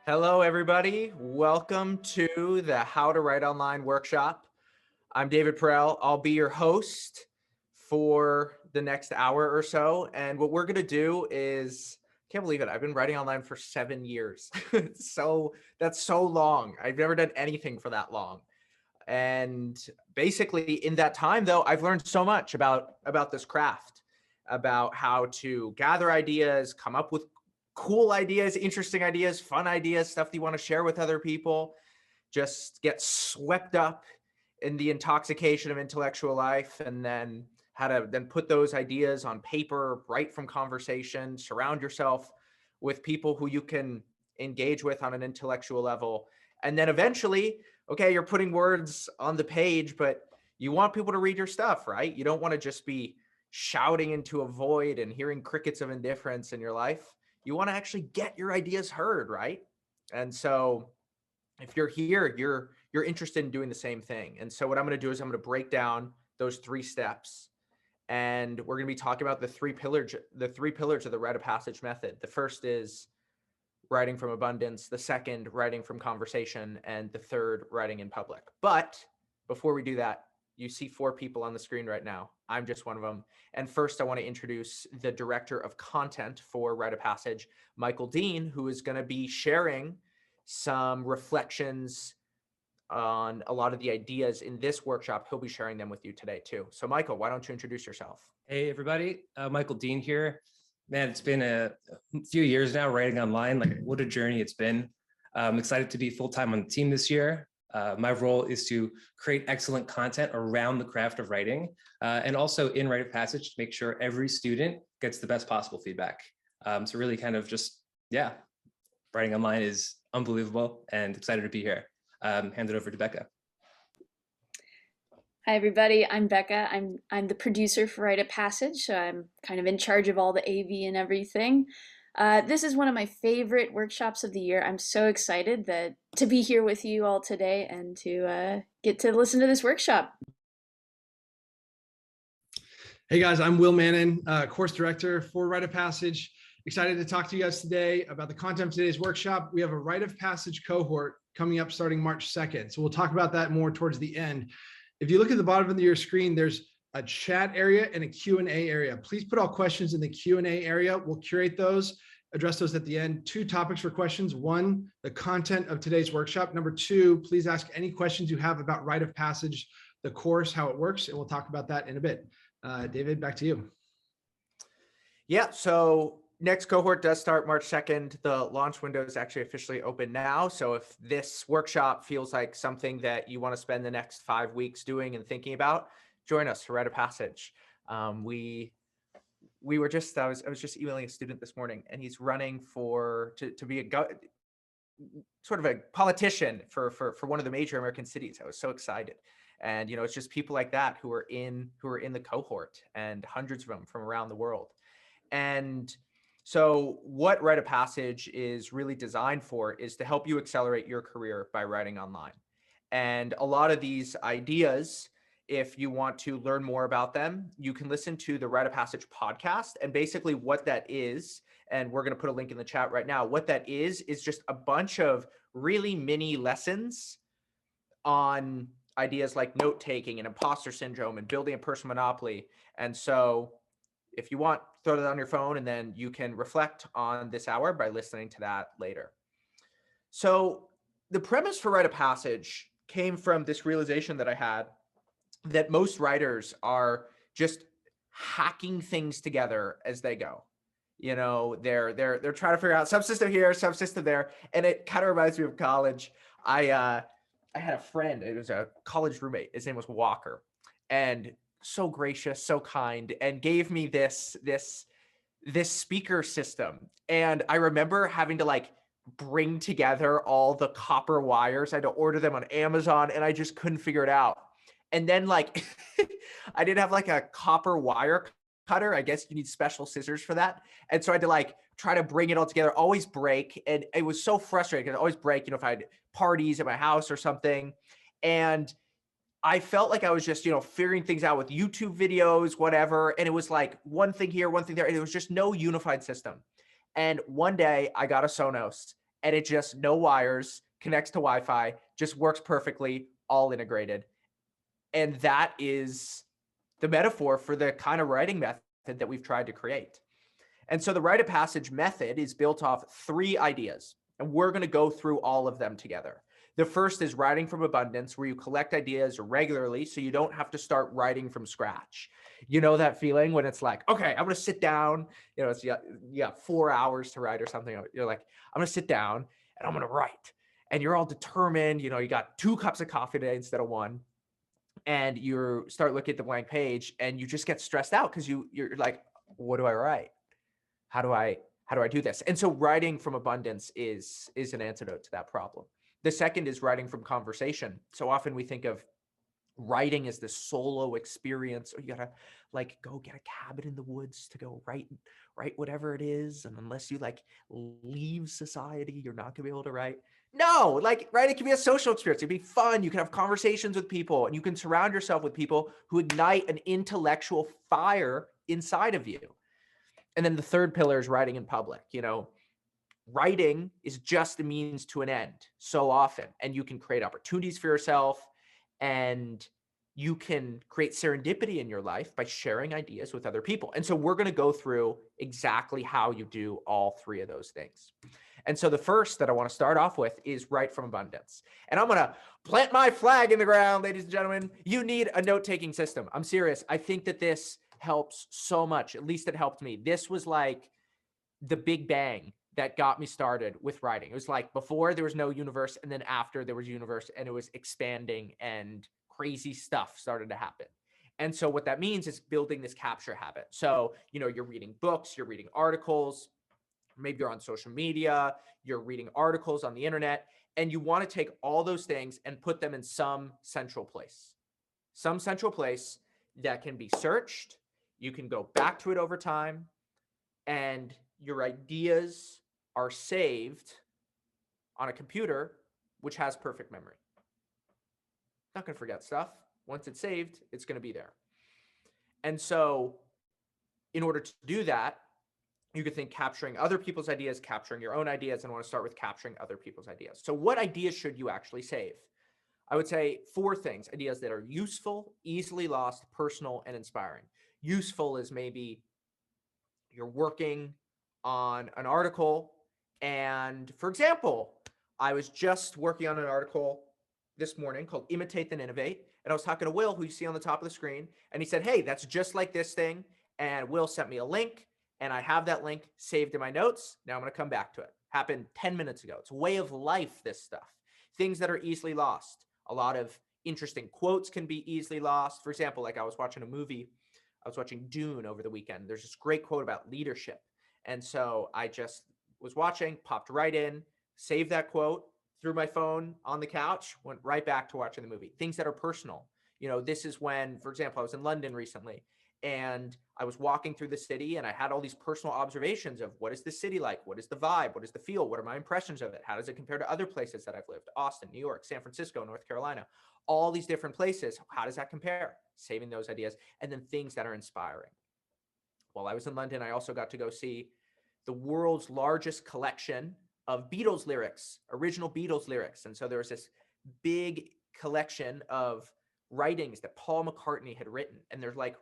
Hello, everybody. Welcome to the How to Write Online workshop. I'm David Perel. I'll be your host for the next hour or so. And what we're going to do is, I can't believe it. I've been writing online for 7 years. So that's so long. I've never done anything for that long. And basically in that time, though, I've learned so much about this craft, about how to gather ideas, come up with cool ideas, interesting ideas, fun ideas, stuff that you want to share with other people, just get swept up in the intoxication of intellectual life, and then how to then put those ideas on paper, write from conversation, surround yourself with people who you can engage with on an intellectual level. And then eventually, okay, you're putting words on the page, but you want people to read your stuff, right? You don't want to just be shouting into a void and hearing crickets of indifference in your life. You want to actually get your ideas heard, right? And so if you're here, you're interested in doing the same thing. And so what I'm going to do is I'm going to break down those 3 steps, and we're going to be talking about the three pillars of the rite of passage method. The first is writing from abundance, the second, writing from conversation, and the third, writing in public. But before we do that, you see 4 people on the screen right now. I'm just one of them. And first, I want to introduce the director of content for Rite of Passage, Michael Dean, who is going to be sharing some reflections on a lot of the ideas in this workshop. He'll be sharing them with you today too. So Michael, why don't you introduce yourself? Hey, everybody. Michael Dean here. Man, it's been a few years now writing online. Like, what a journey it's been. I'm excited to be full-time on the team this year. My role is to create excellent content around the craft of writing, and also in Rite of Passage to make sure every student gets the best possible feedback. So really kind of just, yeah, writing online is unbelievable and excited to be here. Hand it over to Becca. Hi everybody, I'm Becca. I'm the producer for Rite of Passage, so I'm kind of in charge of all the AV and everything. This is one of my favorite workshops of the year. I'm so excited to be here with you all today and to get to listen to this workshop. Hey guys, I'm Will Mannon, course director for Rite of Passage. Excited to talk to you guys today about the content of today's workshop. We have a Rite of Passage cohort coming up starting March 2nd. So we'll talk about that more towards the end. If you look at the bottom of your screen, there's a chat area and a Q&A area. Please put all questions in the Q&A area. We'll curate those, address those at the end. 2 topics for questions. 1, the content of today's workshop. Number 2, please ask any questions you have about Rite of Passage, the course, how it works, and we'll talk about that in a bit. David, back to you. Yeah, so next cohort does start March 2nd. The launch window is actually officially open now. So if this workshop feels like something that you want to spend the next 5 weeks doing and thinking about, join us for Rite of Passage. We were just, I was just emailing a student this morning, and he's running to be sort of a politician for one of the major American cities. I was so excited. And, it's just people like that who are in the cohort, and hundreds of them from around the world. And so what Rite of Passage is really designed for is to help you accelerate your career by writing online. And a lot of these ideas, if you want to learn more about them, you can listen to the Rite of Passage podcast. And basically what that is, and we're going to put a link in the chat right now, what that is just a bunch of really mini lessons on ideas like note-taking and imposter syndrome and building a personal monopoly. And so if you want, throw that on your phone, and then you can reflect on this hour by listening to that later. So the premise for Rite of Passage came from this realization that I had that most writers are just hacking things together as they go. They're trying to figure out subsystem here, subsystem there, and it kind of reminds me of college. I had a friend, it was a college roommate, his name was Walker, and so gracious, so kind, and gave me this speaker system. And I remember having to bring together all the copper wires. I had to order them on Amazon, and I just couldn't figure it out. And then I didn't have a copper wire cutter. I guess you need special scissors for that. And so I had to try to bring it all together, always break. And it was so frustrating because I always break, if I had parties at my house or something. And I felt like I was just, figuring things out with YouTube videos, whatever. And it was one thing here, one thing there. And it was just no unified system. And one day I got a Sonos, and it just no wires, connects to Wi-Fi, just works perfectly, all integrated. And that is the metaphor for the kind of writing method that we've tried to create. And so the rite of passage method is built off 3 ideas, and we're going to go through all of them together. The first is writing from abundance, where you collect ideas regularly so you don't have to start writing from scratch. You know that feeling when it's like, okay, I'm going to sit down, you know, it's you got 4 hours to write or something. You're like, I'm going to sit down and I'm going to write. And you're all determined, you know, you got 2 cups of coffee today instead of 1. And you start looking at the blank page and you just get stressed out because you're like, what do I write? How do I do this? And so writing from abundance is an antidote to that problem. The second is writing from conversation. So often we think of writing as this solo experience, or you gotta like go get a cabin in the woods to go write whatever it is. And unless you like leave society, you're not gonna be able to write. No, like writing can be a social experience. It'd be fun. You can have conversations with people, and you can surround yourself with people who ignite an intellectual fire inside of you. And then the third pillar is writing in public. You know, writing is just a means to an end so often, and you can create opportunities for yourself, and you can create serendipity in your life by sharing ideas with other people. And so we're going to go through exactly how you do all 3 of those things. And so the first that I want to start off with is write from abundance. And I'm going to plant my flag in the ground, ladies and gentlemen. You need a note-taking system. I'm serious. I think that this helps so much. At least it helped me. This was like the big bang that got me started with writing. It was like before there was no universe, and then after there was universe, and it was expanding and crazy stuff started to happen. And so what that means is building this capture habit. So, you know, you're reading books, you're reading articles, maybe you're on social media, you're reading articles on the internet, and you want to take all those things and put them in some central place that can be searched. You can go back to it over time, and your ideas are saved on a computer, which has perfect memory. Not going to forget stuff. Once it's saved, it's going to be there. And so in order to do that, you could think capturing other people's ideas, capturing your own ideas, and I want to start with capturing other people's ideas. So what ideas should you actually save? I would say 4 things: ideas that are useful, easily lost, personal, and inspiring. Useful is maybe you're working on an article, and for example, I was just working on an article this morning called Imitate Then Innovate, and I was talking to Will, who you see on the top of the screen, and he said, hey, that's just like this thing, and Will sent me a link, and I have that link saved in my notes. Now I'm going to come back to it. Happened 10 minutes ago. It's a way of life, this stuff. Things that are easily lost. A lot of interesting quotes can be easily lost. For example, like I was watching Dune over the weekend. There's this great quote about leadership. And so I just was watching, popped right in, saved that quote, threw my phone on the couch, went right back to watching the movie. Things that are personal. You know, this is when, for example, I was in London recently, and I was walking through the city, and I had all these personal observations of what is the city like? What is the vibe? What is the feel? What are my impressions of it? How does it compare to other places that I've lived? Austin, New York, San Francisco, North Carolina, all these different places. How does that compare? Saving those ideas. And then things that are inspiring. While I was in London, I also got to go see the world's largest collection of Beatles lyrics, original Beatles lyrics. And so there was this big collection of writings that Paul McCartney had written. And there's like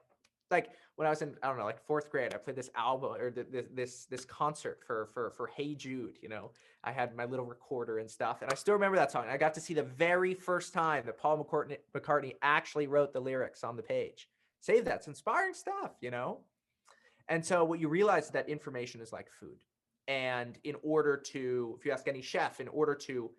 when I was in, I don't know, like 4th grade, I played this album or this concert for Hey Jude. You know, I had my little recorder and stuff, and I still remember that song. I got to see the very first time that Paul McCartney actually wrote the lyrics on the page. Save that. It's inspiring stuff, you know? And so what you realize is that information is like food. And in order to, if you ask any chef, in order to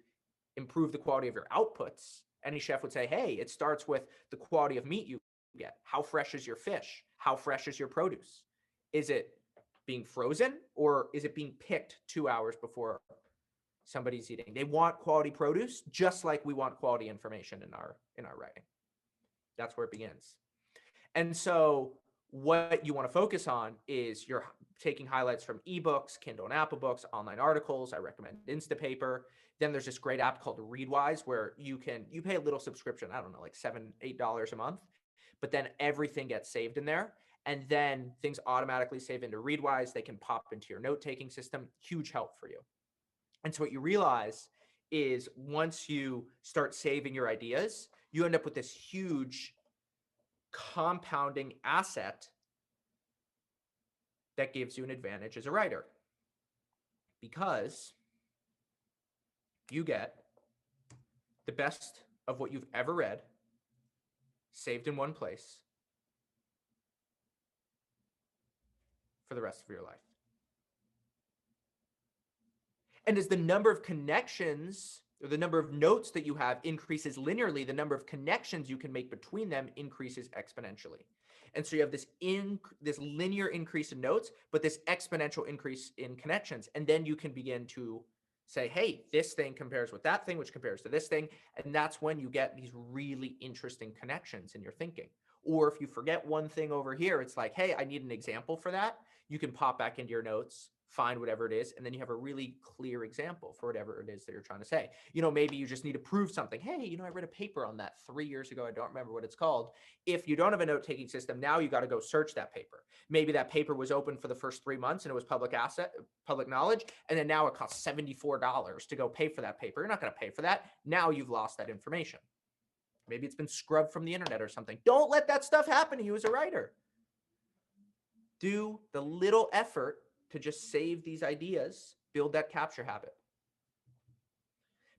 improve the quality of your outputs, any chef would say, hey, it starts with the quality of meat you get. How fresh is your fish? How fresh is your produce? Is it being frozen, or is it being picked 2 hours before somebody's eating? They want quality produce just like we want quality information in our writing. That's where it begins. And so what you want to focus on is you're taking highlights from ebooks, Kindle and Apple books, online articles. I recommend Instapaper. Then there's this great app called Readwise where you pay a little subscription, I don't know, like $7, $8 a month, but then everything gets saved in there. And then things automatically save into Readwise. They can pop into your note-taking system. Huge help for you. And so what you realize is once you start saving your ideas, you end up with this huge compounding asset that gives you an advantage as a writer, because you get the best of what you've ever read saved in one place for the rest of your life. And as the number of connections or the number of notes that you have increases linearly, the number of connections you can make between them increases exponentially. And so you have this linear increase in notes, but this exponential increase in connections. And then you can begin to say, hey, this thing compares with that thing, which compares to this thing. And that's when you get these really interesting connections in your thinking. Or if you forget one thing over here, it's like, hey, I need an example for that. You can pop back into your notes, find whatever it is, and then you have a really clear example for whatever it is that you're trying to say. Maybe you just need to prove something. Hey, I read a paper on that 3 years ago. I don't remember what it's called. If you don't have a note-taking system, now you got to go search that paper. Maybe that paper was open for the first 3 months and it was public knowledge, and then now it costs $74 to go pay for that paper. You're not going to pay for that. Now you've lost that information. Maybe it's been scrubbed from the internet or something. Don't let that stuff happen to you as a writer. Do the little effort to just save these ideas, build that capture habit.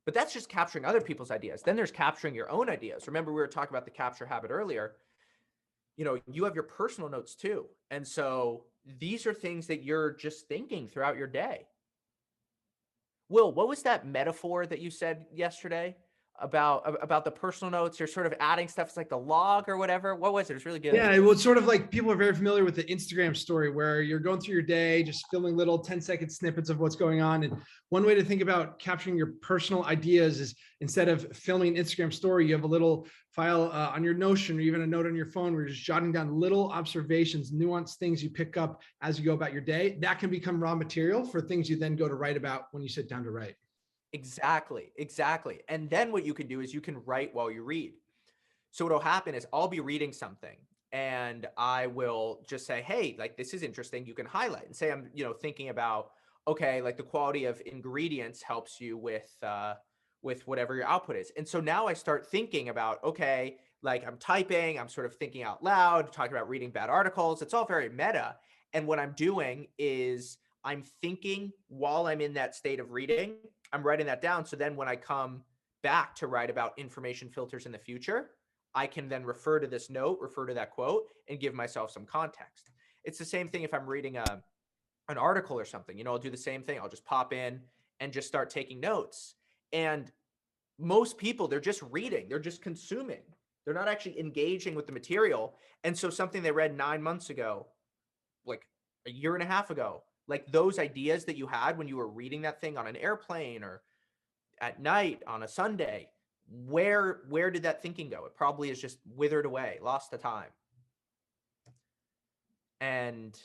But that's just capturing other people's ideas. Then there's capturing your own ideas. Remember, we were talking about the capture habit earlier. You have your personal notes too. And so these are things that you're just thinking throughout your day. Will, what was that metaphor that you said yesterday about the personal notes? You're sort of adding stuff. It's like the log or whatever. What was it? It was really good. Yeah, it was sort of like, people are very familiar with the Instagram story where you're going through your day, just filming little 10-second snippets of what's going on. And one way to think about capturing your personal ideas is, instead of filming an Instagram story, you have a little file on your Notion, or even a note on your phone where you're just jotting down little observations, nuanced things you pick up as you go about your day. That can become raw material for things you then go to write about when you sit down to write. Exactly. And then what you can do is you can write while you read. So what'll happen is I'll be reading something and I will just say, hey, like, this is interesting. You can highlight and say, I'm, thinking about, okay, like the quality of ingredients helps you with whatever your output is. And so now I start thinking about, okay, like I'm typing, I'm sort of thinking out loud, talking about reading bad articles. It's all very meta. And what I'm doing is I'm thinking while I'm in that state of reading, I'm writing that down. So then when I come back to write about information filters in the future, I can then refer to this note, refer to that quote, and give myself some context. It's the same thing if I'm reading an article or something. I'll do the same thing. I'll just pop in and just start taking notes. And most people, they're just reading. They're just consuming. They're not actually engaging with the material. And so something they read 9 months ago, like a year and a half ago, like those ideas that you had when you were reading that thing on an airplane or at night on a Sunday, where did that thinking go? It probably is just withered away, lost to time. And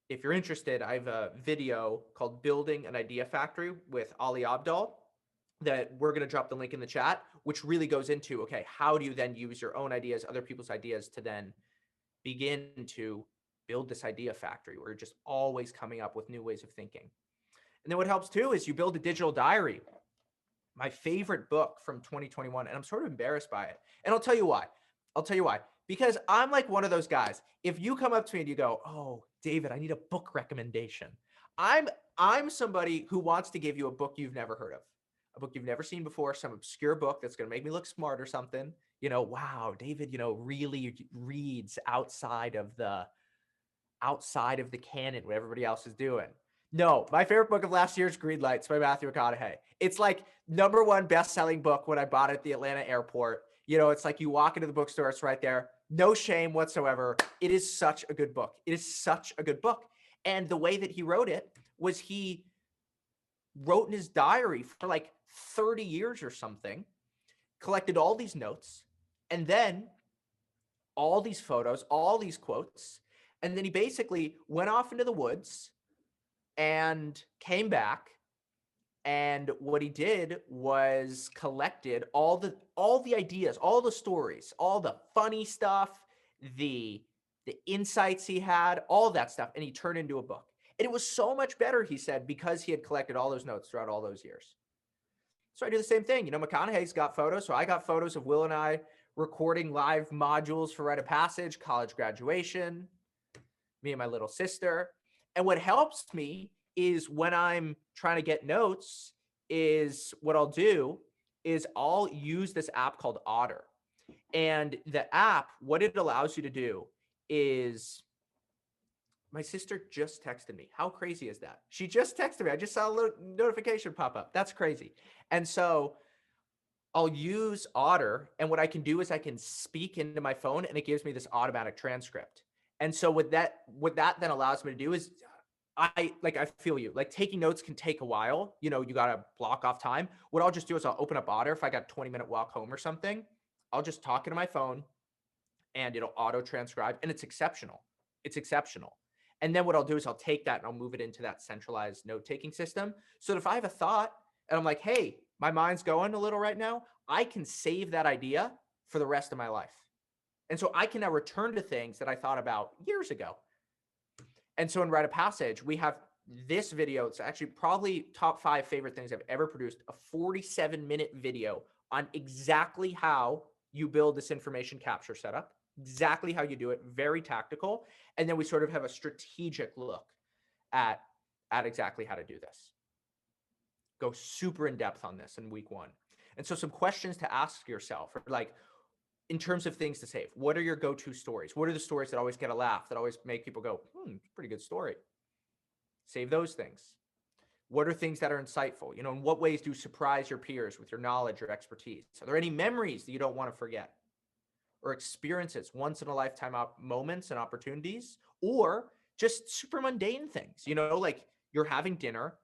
if you're interested, I have a video called Building an Idea Factory with Ali Abdal that we're going to drop the link in the chat, which really goes into, okay, how do you then use your own ideas, other people's ideas, to then begin to build this idea factory where you're just always coming up with new ways of thinking. And then what helps too is you build a digital diary. My favorite book from 2021, and I'm sort of embarrassed by it. And I'll tell you why. Because I'm like one of those guys. If you come up to me and you go, oh, David, I need a book recommendation. I'm somebody who wants to give you a book you've never heard of, a book you've never seen before, some obscure book that's going to make me look smart or something. Wow, David, really reads outside of the canon, what everybody else is doing. No, my favorite book of last year is Green Lights by Matthew McConaughey. It's like #1 best-selling book when I bought it at the Atlanta airport. It's like you walk into the bookstore, it's right there. No shame whatsoever. It is such a good book. And the way that he wrote it was he wrote in his diary for like 30 years or something, collected all these notes, and then all these photos, all these quotes, and then he basically went off into the woods and came back. And what he did was collected all the ideas, all the stories, all the funny stuff, the insights he had, all that stuff, and he turned into a book. And it was so much better, he said, because he had collected all those notes throughout all those years. So I do the same thing. You know, McConaughey's got photos. So I got photos of Will and I recording live modules for Rite of Passage, college graduation, me and my little sister. And what helps me is when I'm trying to get notes is what I'll do is I'll use this app called Otter. And the app, what it allows you to do is, my sister just texted me. How crazy is that? She just texted me. I just saw a little notification pop up. That's crazy. And so I'll use Otter, and what I can do is I can speak into my phone and it gives me this automatic transcript. And so what that then allows me to do is I feel you. Like taking notes can take a while. You know, you got to block off time. What I'll just do is I'll open up Otter. If I got a 20-minute walk home or something, I'll just talk into my phone and it'll auto transcribe, and it's exceptional. It's exceptional. And then what I'll do is I'll take that and I'll move it into that centralized note-taking system. So that if I have a thought and I'm like, hey, my mind's going a little right now, I can save that idea for the rest of my life. And so I can now return to things that I thought about years ago. And so in Rite of Passage, we have this video. It's actually probably top 5 favorite things I've ever produced, a 47-minute video on exactly how you build this information capture setup, exactly how you do it, very tactical. And then we sort of have a strategic look at exactly how to do this. Go super in depth on this in week 1. And so some questions to ask yourself are like, in terms of things to save, what are your go-to stories? What are the stories that always get a laugh, that always make people go, pretty good story? Save those things. What are things that are insightful? You know, in what ways do you surprise your peers with your knowledge or expertise? Are there any memories that you don't want to forget? Or experiences, once in a lifetime moments and opportunities? Or just super mundane things, you know, like you're having dinner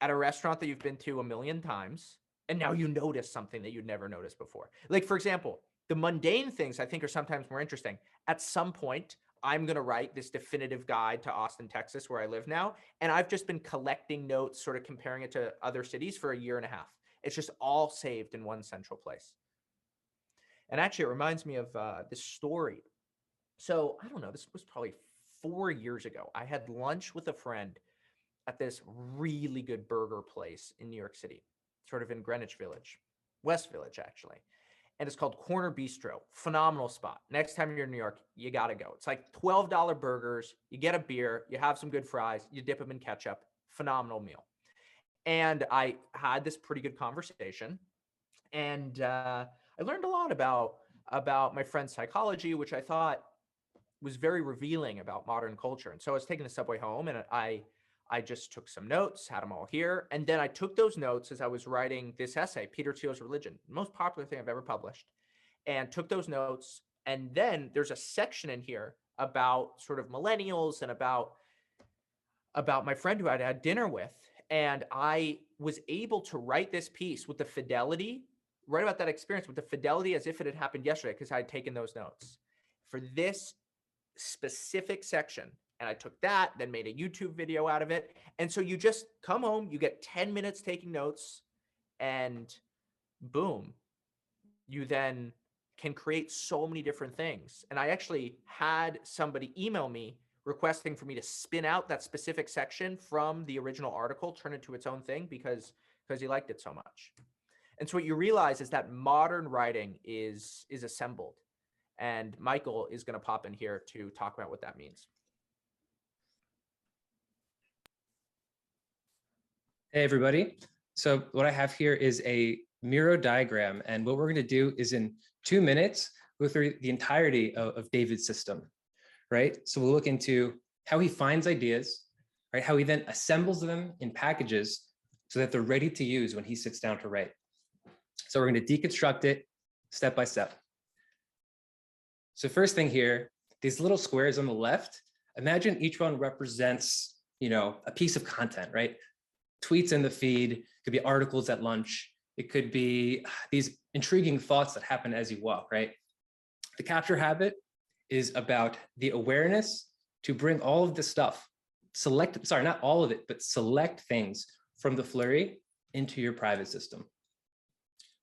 at a restaurant that you've been to a million times, and now you notice something that you'd never noticed before. Like, for example, the mundane things I think are sometimes more interesting. At some point, I'm going to write this definitive guide to Austin, Texas, where I live now. And I've just been collecting notes, sort of comparing it to other cities for a year and a half. It's just all saved in one central place. And actually, it reminds me of this story. So I don't know, this was probably 4 years ago. I had lunch with a friend at this really good burger place in New York City, sort of in Greenwich Village, West Village, actually. And it's called Corner Bistro. Phenomenal spot. Next time you're in New York, you got to go. It's like $12 burgers. You get a beer. You have some good fries. You dip them in ketchup. Phenomenal meal. And I had this pretty good conversation. And I learned a lot about my friend's psychology, which I thought was very revealing about modern culture. And so I was taking the subway home, and I just took some notes, had them all here. And then I took those notes as I was writing this essay, Peter Thiel's Religion, the most popular thing I've ever published, and took those notes. And then there's a section in here about sort of millennials and about my friend who I'd had dinner with. And I was able to write this piece with the fidelity, write about that experience with the fidelity as if it had happened yesterday, because I had taken those notes for this specific section. And I took that, then made a YouTube video out of it. And so you just come home, you get 10 minutes taking notes, and boom, you then can create so many different things. And I actually had somebody email me requesting for me to spin out that specific section from the original article, turn it to its own thing because he liked it so much. And so what you realize is that modern writing is assembled. And Michael is going to pop in here to talk about what that means. Hey, everybody. So what I have here is a Miro diagram. And what we're going to do is in 2 minutes, go through the entirety of David's system, right? So we'll look into how he finds ideas, right? How he then assembles them in packages so that they're ready to use when he sits down to write. So we're going to deconstruct it step by step. So first thing here, these little squares on the left, imagine each one represents, you know, a piece of content, right? Tweets in the feed, it could be articles at lunch. It could be these intriguing thoughts that happen as you walk, right? The capture habit is about the awareness to bring all of this stuff, not all of it, but select things from the flurry into your private system.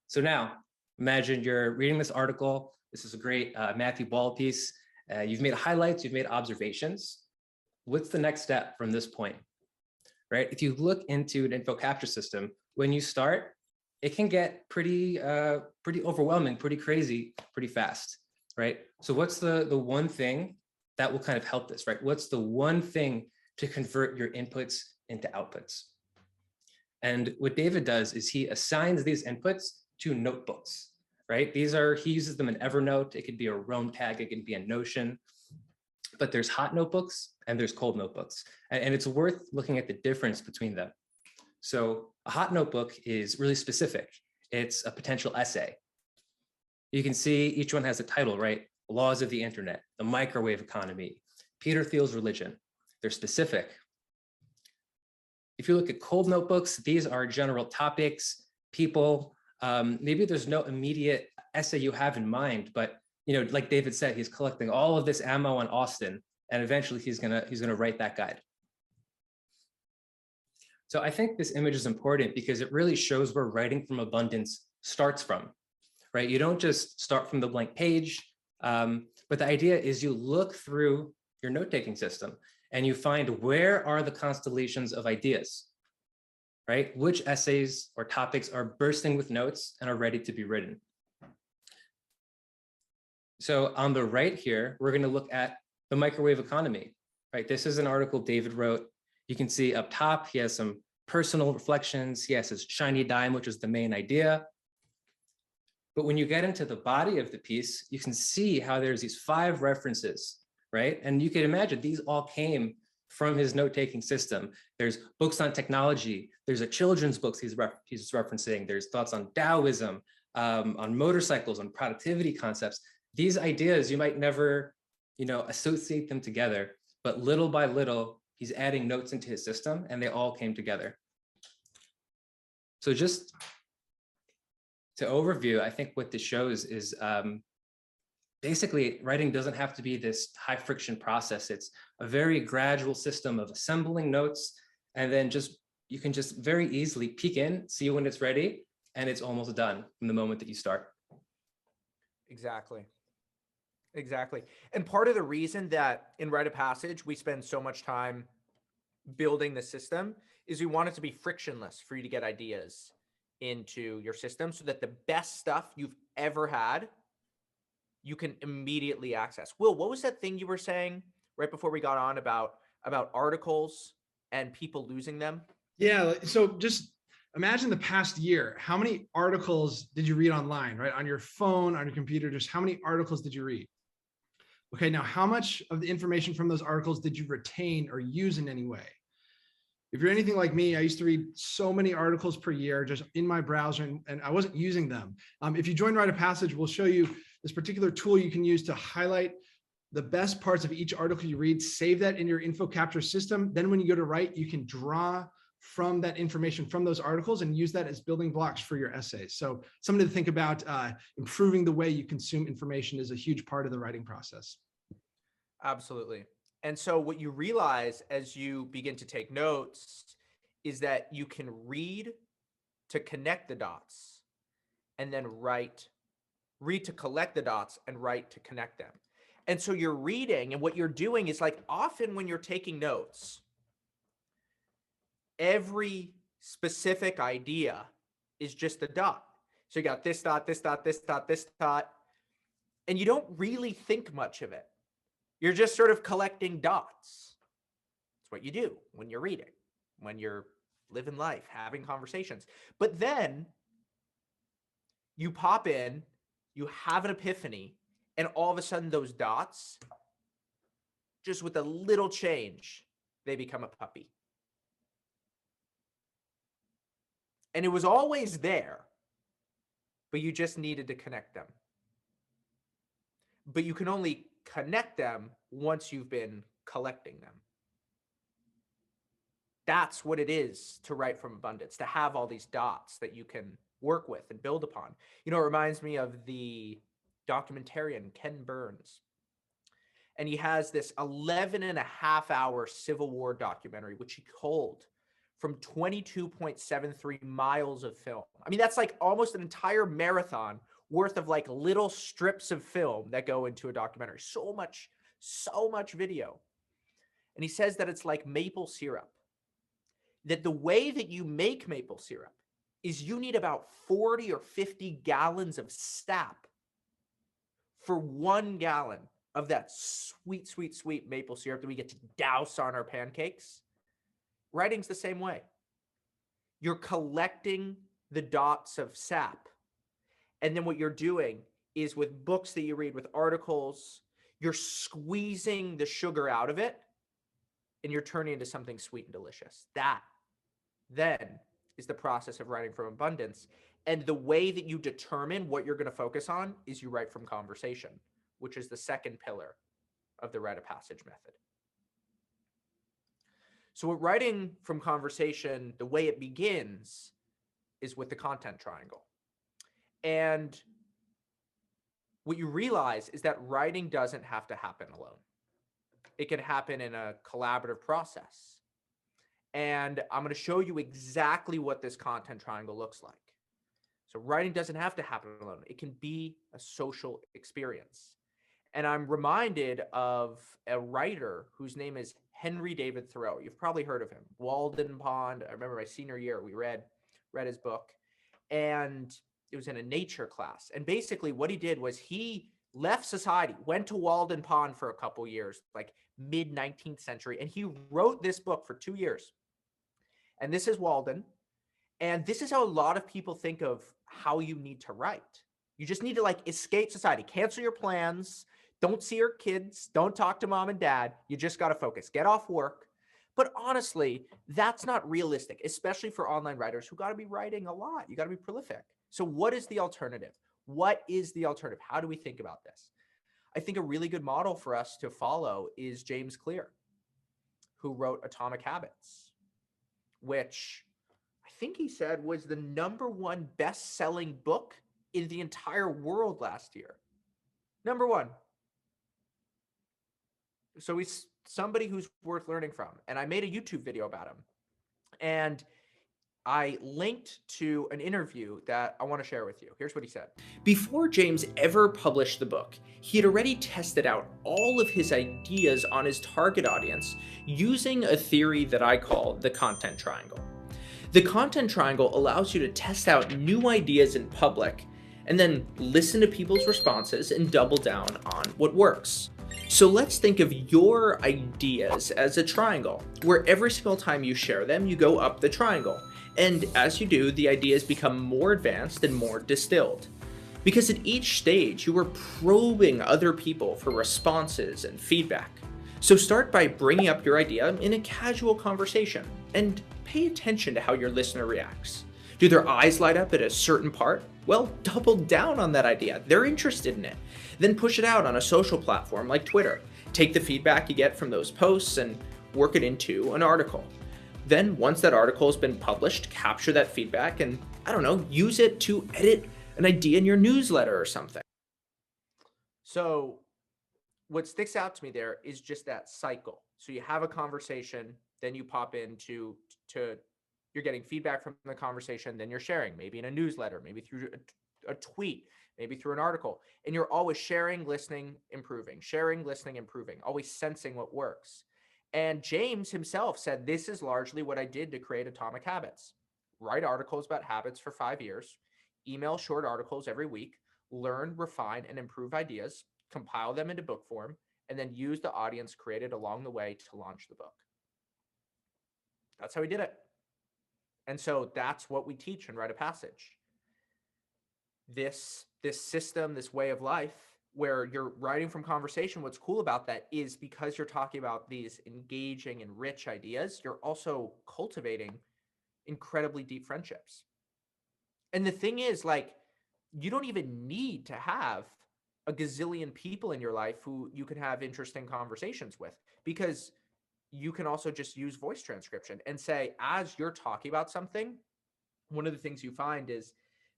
So now imagine you're reading this article. This is a great Matthew Ball piece. You've made highlights, you've made observations. what's the next step from this point, right? If you look into an info capture system, when you start, it can get pretty overwhelming, pretty crazy, pretty fast, right? So what's the one thing that will kind of help this, right? What's the one thing to convert your inputs into outputs? And what David does is he assigns these inputs to notebooks, right? He uses them in Evernote. It could be a Roam tag, it can be a Notion, but there's hot notebooks and there's cold notebooks. And it's worth looking at the difference between them. So a hot notebook is really specific. It's a potential essay. You can see each one has a title, right? Laws of the internet, the microwave economy, Peter Thiel's religion. They're specific. If you look at cold notebooks, these are general topics, people. Maybe there's no immediate essay you have in mind, but like David said, he's collecting all of this ammo on Austin, and eventually he's gonna write that guide. So I think this image is important because it really shows where writing from abundance starts from, right? You don't just start from the blank page, but the idea is you look through your note-taking system and you find where are the constellations of ideas, right? Which essays or topics are bursting with notes and are ready to be written. So on the right here, we're going to look at the microwave economy, right? This is an article David wrote. You can see up top, he has some personal reflections. He has his shiny dime, which is the main idea. But when you get into the body of the piece, you can see how there's these 5 references, right? And you can imagine these all came from his note-taking system. There's books on technology. There's a children's books he's referencing. There's thoughts on Taoism, on motorcycles, on productivity concepts. These ideas, you might never, associate them together, but little by little, he's adding notes into his system and they all came together. So just to overview, I think what this shows is basically writing doesn't have to be this high friction process. It's a very gradual system of assembling notes, and then you can just very easily peek in, see when it's ready, and it's almost done from the moment that you start. Exactly. And part of the reason that in Rite of Passage, we spend so much time building the system is we want it to be frictionless for you to get ideas into your system so that the best stuff you've ever had, you can immediately access. Will, what was that thing you were saying right before we got on about articles and people losing them? Yeah. So just imagine the past year. How many articles did you read online, right? On your phone, on your computer, just how many articles did you read? Okay, now how much of the information from those articles did you retain or use in any way? If you're anything like me, I used to read so many articles per year just in my browser, and I wasn't using them. If you join Rite of Passage, we'll show you this particular tool you can use to highlight the best parts of each article you read, save that in your info capture system. Then when you go to write, you can draw from that information from those articles and use that as building blocks for your essays. So something to think about. Improving the way you consume information is a huge part of the writing process. Absolutely. And so what you realize as you begin to take notes is that you can read to connect the dots and then read to collect the dots and write to connect them. And so you're reading, and what you're doing is, like, often when you're taking notes, every specific idea is just a dot. So you got this dot, this dot, this dot, this dot, and you don't really think much of it. You're just sort of collecting dots. It's what you do when you're reading, when you're living life, having conversations. But then you pop in, you have an epiphany, and all of a sudden those dots, just with a little change, they become a puppy. And it was always there, but you just needed to connect them. But you can only connect them once you've been collecting them. That's what it is to write from abundance, to have all these dots that you can work with and build upon. It reminds me of the documentarian Ken Burns. And he has this 11.5-hour Civil War documentary, which he culled from 22.73 miles of film. I mean, that's like almost an entire marathon worth of like little strips of film that go into a documentary. So much video. And he says that it's like maple syrup. That the way that you make maple syrup is you need about 40 or 50 gallons of sap for 1 gallon of that sweet, sweet, sweet maple syrup that we get to douse on our pancakes. Writing's the same way. You're collecting the dots of sap. And then what you're doing is with books that you read, with articles, you're squeezing the sugar out of it and you're turning into something sweet and delicious. That then is the process of writing from abundance. And the way that you determine what you're going to focus on is you write from conversation, which is the second pillar of the rite of passage method. So with writing from conversation, the way it begins is with the content triangle. And what you realize is that writing doesn't have to happen alone. It can happen in a collaborative process. And I'm going to show you exactly what this content triangle looks like. So writing doesn't have to happen alone. It can be a social experience. And I'm reminded of a writer whose name is Henry David Thoreau. You've probably heard of him. Walden Pond. I remember my senior year, we read his book. And it was in a nature class. And basically what he did was he left society, went to Walden Pond for a couple years, like mid 19th century. And he wrote this book for 2 years. And this is Walden. And this is how a lot of people think of how you need to write. You just need to like escape society, cancel your plans, don't see your kids, don't talk to mom and dad. You just got to focus, get off work. But honestly, that's not realistic, especially for online writers who got to be writing a lot. You got to be prolific. So what is the alternative? What is the alternative? How do we think about this? I think a really good model for us to follow is James Clear, who wrote Atomic Habits, which I think he said was the #1 best-selling book in the entire world last year. #1. So he's somebody who's worth learning from. And I made a YouTube video about him. And I linked to an interview that I want to share with you. Here's what he said. Before James ever published the book, he had already tested out all of his ideas on his target audience using a theory that I call the content triangle. The content triangle allows you to test out new ideas in public and then listen to people's responses and double down on what works. So let's think of your ideas as a triangle, where every single time you share them, you go up the triangle. And as you do, the ideas become more advanced and more distilled. Because at each stage, you are probing other people for responses and feedback. So start by bringing up your idea in a casual conversation and pay attention to how your listener reacts. Do their eyes light up at a certain part? Well, double down on that idea. They're interested in it. Then push it out on a social platform like Twitter. Take the feedback you get from those posts and work it into an article. Then once that article has been published, capture that feedback and, I don't know, use it to edit an idea in your newsletter or something. So what sticks out to me there is just that cycle. So you have a conversation, then you pop into you're getting feedback from the conversation, then you're sharing, maybe in a newsletter, maybe through a tweet, maybe through an article. And you're always sharing, listening, improving, sharing, listening, improving, always sensing what works. And James himself said, this is largely what I did to create Atomic Habits. Write articles about habits for 5 years, email short articles every week, learn, refine, and improve ideas, compile them into book form, and then use the audience created along the way to launch the book. That's how he did it. And so that's what we teach in Rite of Passage. This system, this way of life, where you're writing from conversation, what's cool about that is because you're talking about these engaging and rich ideas, you're also cultivating incredibly deep friendships. And the thing is, like, you don't even need to have a gazillion people in your life who you can have interesting conversations with, because you can also just use voice transcription and say, as you're talking about something, one of the things you find is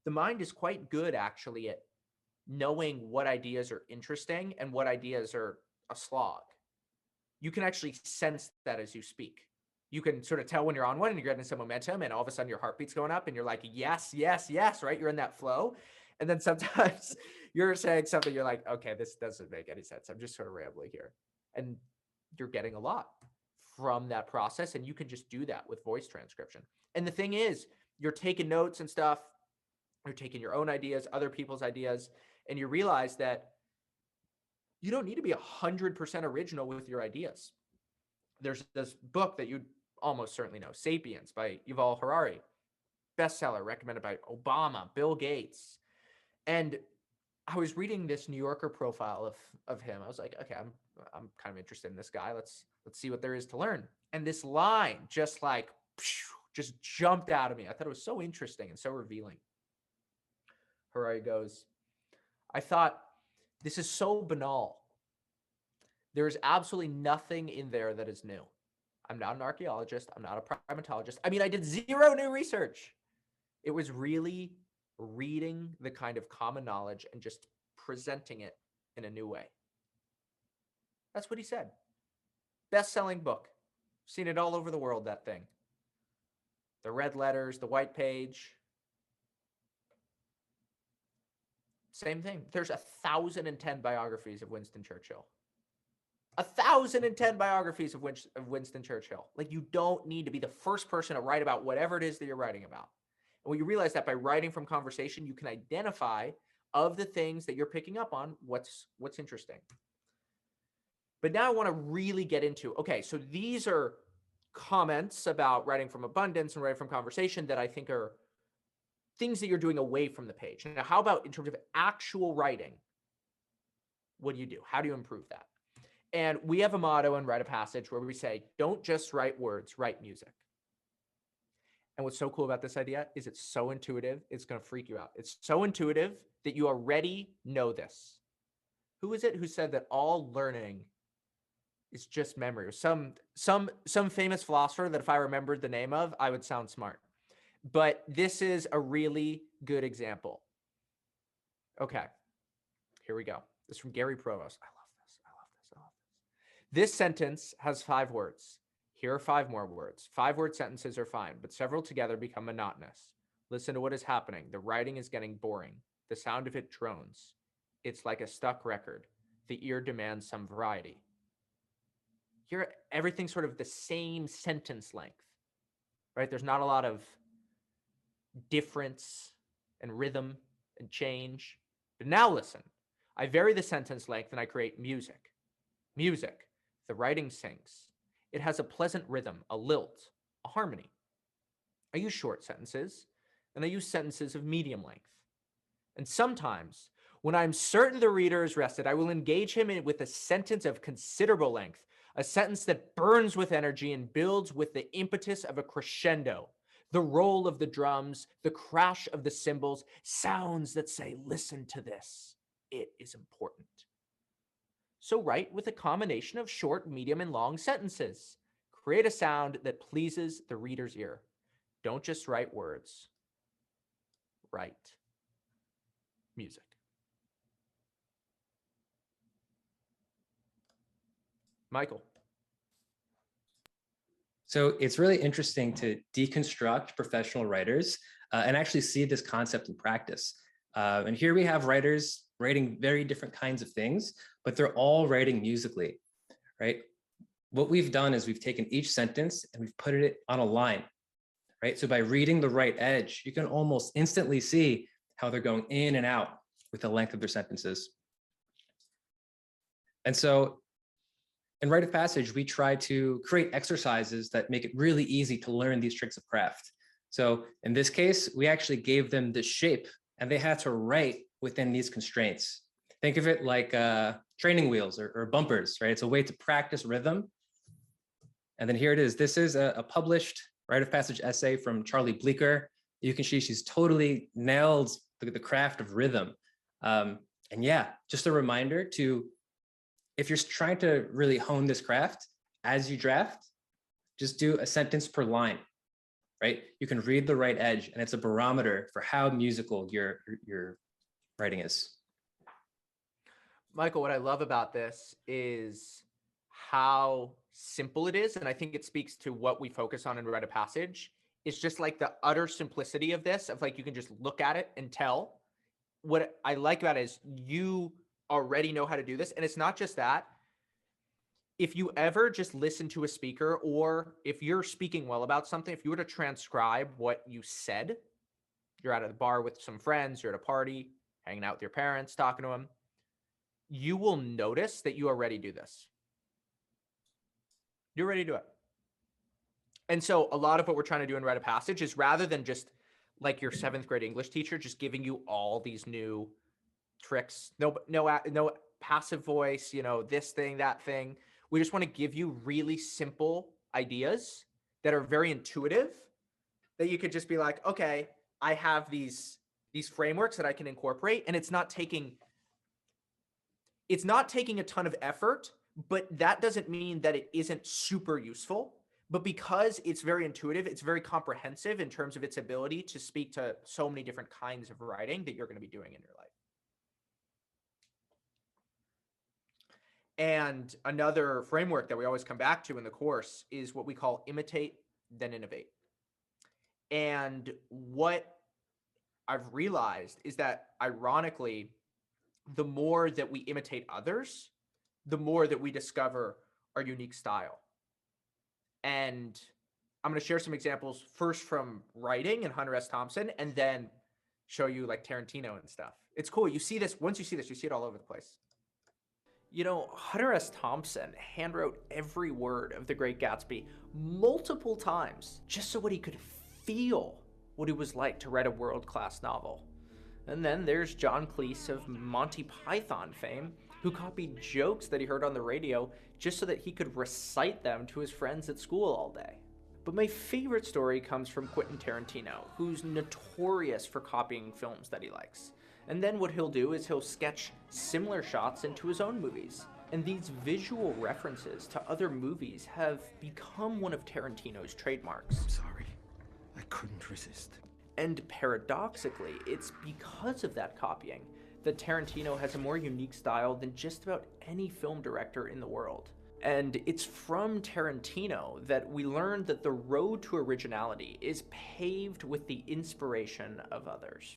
the mind is quite good actually at knowing what ideas are interesting and what ideas are a slog. You can actually sense that as you speak. You can sort of tell when you're on one and you're getting some momentum and all of a sudden your heartbeat's going up and you're like, yes, yes, yes, right? You're in that flow. And then sometimes you're saying something, you're like, okay, this doesn't make any sense. I'm just sort of rambling here. And you're getting a lot. from that process. And you can just do that with voice transcription. And the thing is, you're taking notes and stuff, you're taking your own ideas, other people's ideas, and you realize that you don't need to be 100% original with your ideas. There's this book that you'd almost certainly know, Sapiens by Yuval Harari, bestseller recommended by Obama, Bill Gates. And I was reading this New Yorker profile of him. I was like, okay, I'm kind of interested in this guy. Let's see what there is to learn. And this line just jumped out of me. I thought it was so interesting and so revealing. Harari goes, I thought, this is so banal. There is absolutely nothing in there that is new. I'm not an archaeologist. I'm not a primatologist. I mean, I did zero new research. It was really reading the kind of common knowledge and just presenting it in a new way. That's what he said. Best-selling book. Seen it all over the world, that thing. The red letters, the white page. Same thing. There's 1,010 biographies of Winston Churchill. 1,010 biographies of Winston Churchill. Like, you don't need to be the first person to write about whatever it is that you're writing about. And when you realize that by writing from conversation, you can identify of the things that you're picking up on what's interesting. But now I want to really get into, okay, so these are comments about writing from abundance and writing from conversation that I think are things that you're doing away from the page. Now, how about in terms of actual writing? What do you do? How do you improve that? And we have a motto in Write a Passage where we say, don't just write words, write music. And what's so cool about this idea is it's so intuitive, it's going to freak you out. It's so intuitive that you already know this. Who is it who said that all learning is just memory? Or some famous philosopher that if I remembered the name of, I would sound smart. But this is a really good example. Okay, here we go. This is from Gary Provost. I love this. This sentence has 5 words. Here are 5 more words. 5-word sentences are fine, but several together become monotonous. Listen to what is happening. The writing is getting boring. The sound of it drones. It's like a stuck record. The ear demands some variety. Here, everything's sort of the same sentence length, right? There's not a lot of difference and rhythm and change. But now listen. I vary the sentence length and I create music. Music. The writing sings. It has a pleasant rhythm, a lilt, a harmony. I use short sentences, and I use sentences of medium length. And sometimes, when I'm certain the reader is rested, I will engage him with a sentence of considerable length, a sentence that burns with energy and builds with the impetus of a crescendo, the roll of the drums, the crash of the cymbals, sounds that say, listen to this, it is important. So write with a combination of short, medium, and long sentences. Create a sound that pleases the reader's ear. Don't just write words. Write music. Michael. So it's really interesting to deconstruct professional writers and actually see this concept in practice. And here we have writers writing very different kinds of things, but they're all writing musically, right? What we've done is we've taken each sentence and we've put it on a line, right? So by reading the right edge, you can almost instantly see how they're going in and out with the length of their sentences. And so in Rite of Passage, we try to create exercises that make it really easy to learn these tricks of craft. So in this case, we actually gave them this shape and they had to write within these constraints. Think of it like training wheels or bumpers, right? It's a way to practice rhythm. And then here it is. This is a published Rite of Passage essay from Charlie Bleecker. You can see she's totally nailed the craft of rhythm. And yeah, just a reminder to, if you're trying to really hone this craft as you draft, just do a sentence per line, right? You can read the right edge and it's a barometer for how musical your writing is. Michael, what I love about this is how simple it is. And I think it speaks to what we focus on in Rite of Passage. It's just like the utter simplicity of this, of like, you can just look at it and tell. What I like about it is you already know how to do this. And it's not just that. if you ever just listen to a speaker, or if you're speaking well about something, if you were to transcribe what you said, you're out at the bar with some friends, you're at a party, hanging out with your parents, talking to them, you will notice that you already do this. You're ready to do it. And so a lot of what we're trying to do in Rite of Passage is, rather than just like your 7th grade English teacher just giving you all these new tricks, no passive voice, this thing, that thing. We just want to give you really simple ideas that are very intuitive, that you could just be like, okay, I have these frameworks that I can incorporate, and it's not taking a ton of effort, but that doesn't mean that it isn't super useful. But because it's very intuitive, it's very comprehensive in terms of its ability to speak to so many different kinds of writing that you're going to be doing in your life. And another framework that we always come back to in the course is what we call imitate, then innovate. And what I've realized is that, ironically, the more that we imitate others, the more that we discover our unique style. And I'm going to share some examples first from writing and Hunter S. Thompson, and then show you like Tarantino and stuff. It's cool. You see this, once you see this, you see it all over the place. Hunter S. Thompson handwrote every word of The Great Gatsby multiple times just so what he could feel what it was like to write a world-class novel. And then there's John Cleese of Monty Python fame, who copied jokes that he heard on the radio just so that he could recite them to his friends at school all day. But my favorite story comes from Quentin Tarantino, who's notorious for copying films that he likes. And then what he'll do is he'll sketch similar shots into his own movies. And these visual references to other movies have become one of Tarantino's trademarks. I'm sorry. I couldn't resist. And paradoxically, it's because of that copying that Tarantino has a more unique style than just about any film director in the world. And it's from Tarantino that we learned that the road to originality is paved with the inspiration of others.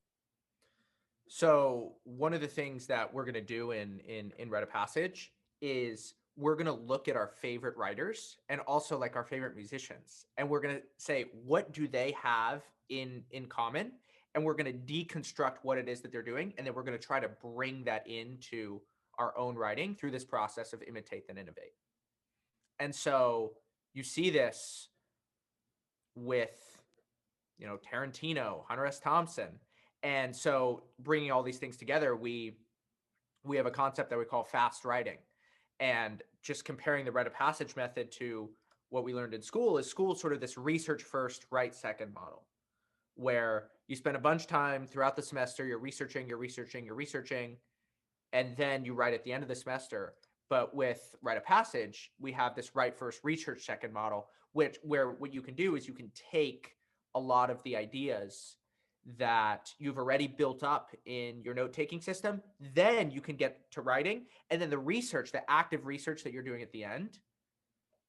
So one of the things that we're going to do in Rite of Passage is we're going to look at our favorite writers and also like our favorite musicians. And we're going to say, what do they have in common? And we're going to deconstruct what it is that they're doing. And then we're going to try to bring that into our own writing through this process of imitate then innovate. And so you see this with, Tarantino, Hunter S. Thompson. And so bringing all these things together, we have a concept that we call fast writing. And just comparing the Rite of Passage method to what we learned in school is sort of this research first, write second model, where you spend a bunch of time throughout the semester, you're researching, and then you write at the end of the semester. But with Rite of Passage, we have this write first, research second model, where what you can do is you can take a lot of the ideas that you've already built up in your note-taking system, then you can get to writing, and then the research, the active research that you're doing at the end,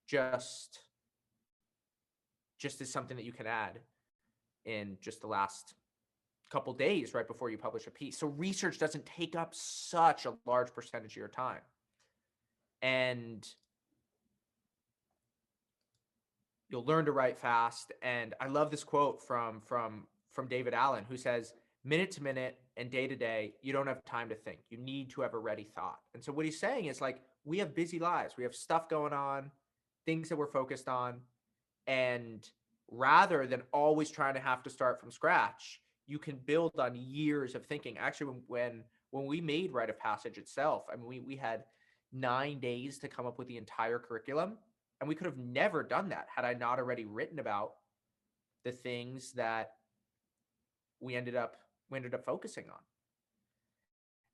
just is something that you can add in just the last couple days right before you publish a piece. So research doesn't take up such a large percentage of your time. And you'll learn to write fast. And I love this quote from David Allen, who says, minute to minute and day to day, you don't have time to think. You need to have a ready thought. And so what he's saying is, like, we have busy lives. We have stuff going on, things that we're focused on. And rather than always trying to have to start from scratch, you can build on years of thinking. Actually, when we made Rite of Passage itself, I mean, we had 9 days to come up with the entire curriculum. And we could have never done that had I not already written about the things that we ended up focusing on.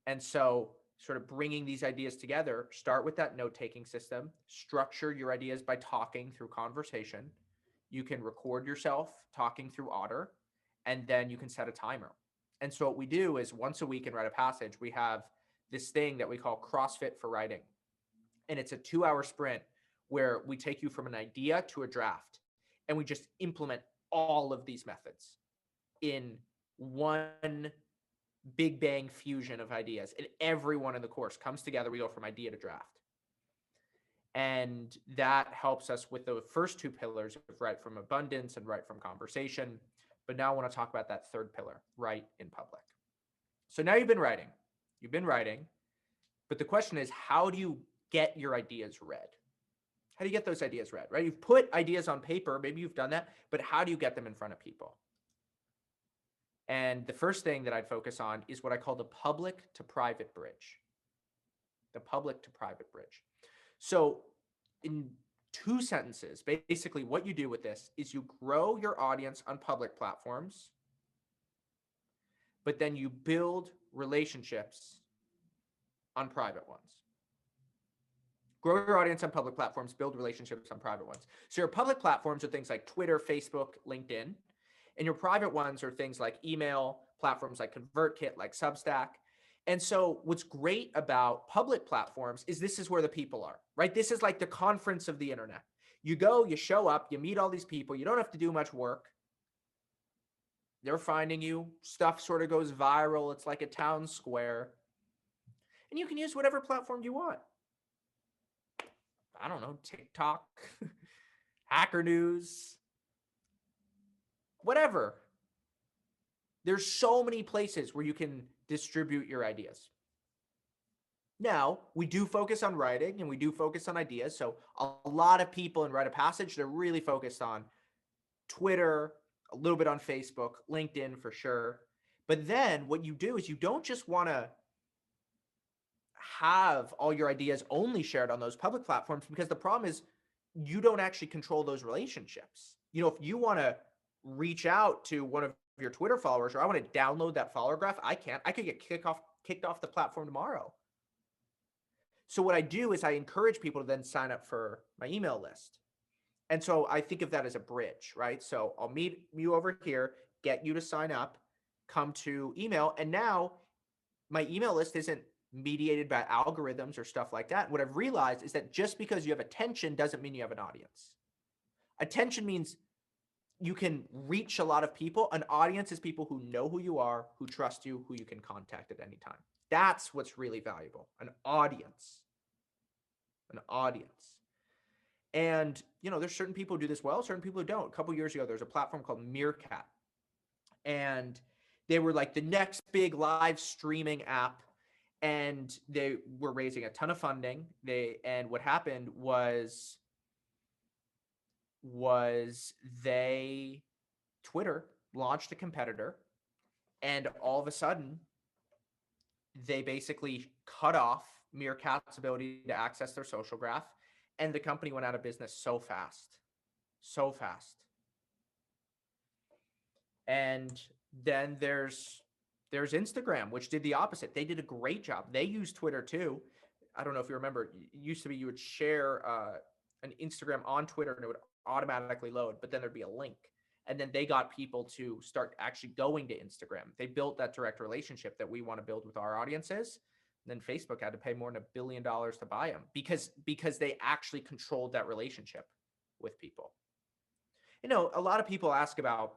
And so sort of bringing these ideas together, start with that note-taking system, structure your ideas by talking through conversation. You can record yourself talking through Otter, and then you can set a timer. And so what we do is once a week in Rite of Passage, we have this thing that we call CrossFit for Writing. And it's a 2-hour sprint where we take you from an idea to a draft, and we just implement all of these methods in one big bang fusion of ideas. And everyone in the course comes together. We go from idea to draft. And that helps us with the first two pillars of write from abundance and write from conversation. But now I want to talk about that third pillar, write in public. So now you've been writing, but the question is, how do you get your ideas read? How do you get those ideas read, right? You've put ideas on paper, maybe you've done that, but how do you get them in front of people? And the first thing that I'd focus on is what I call the public to private bridge. The public to private bridge. So in 2 sentences, basically what you do with this is you grow your audience on public platforms, but then you build relationships on private ones. Grow your audience on public platforms, build relationships on private ones. So your public platforms are things like Twitter, Facebook, LinkedIn, and your private ones are things like email, platforms like ConvertKit, like Substack. And so what's great about public platforms is this is where the people are, right? This is like the conference of the internet. You go, you show up, you meet all these people. You don't have to do much work. They're finding you. Stuff sort of goes viral. It's like a town square. And you can use whatever platform you want. I don't know, TikTok, Hacker News, whatever. There's so many places where you can distribute your ideas. Now, we do focus on writing and we do focus on ideas. So a lot of people in Write a Passage, they're really focused on Twitter, a little bit on Facebook, LinkedIn for sure. But then what you do is you don't just want to have all your ideas only shared on those public platforms, because the problem is you don't actually control those relationships. You know, if you want to reach out to one of your Twitter followers, or I want to download that follower graph, I can't. I could get kicked off the platform tomorrow. So what I do is I encourage people to then sign up for my email list. And so I think of that as a bridge, right? So I'll meet you over here, get you to sign up, come to email. And now my email list isn't mediated by algorithms or stuff like that. What I've realized is that just because you have attention doesn't mean you have an audience. Attention means you can reach a lot of people. An audience is people who know who you are, who trust you, who you can contact at any time. That's what's really valuable. An audience. An audience. And, you know, there's certain people who do this well, certain people who don't. A couple years ago, there's a platform called Meerkat. And they were like the next big live streaming app. And they were raising a ton of funding. And what happened was Twitter launched a competitor, and all of a sudden they basically cut off Meerkat's ability to access their social graph, and the company went out of business so fast. And then there's Instagram, which did the opposite. They did a great job. They used Twitter too. I don't know if you remember, it used to be you would share an Instagram on Twitter and it would automatically load, but then there'd be a link. And then they got people to start actually going to Instagram. They built that direct relationship that we want to build with our audiences. And then Facebook had to pay more than $1 billion to buy them because they actually controlled that relationship with people. You know, a lot of people ask about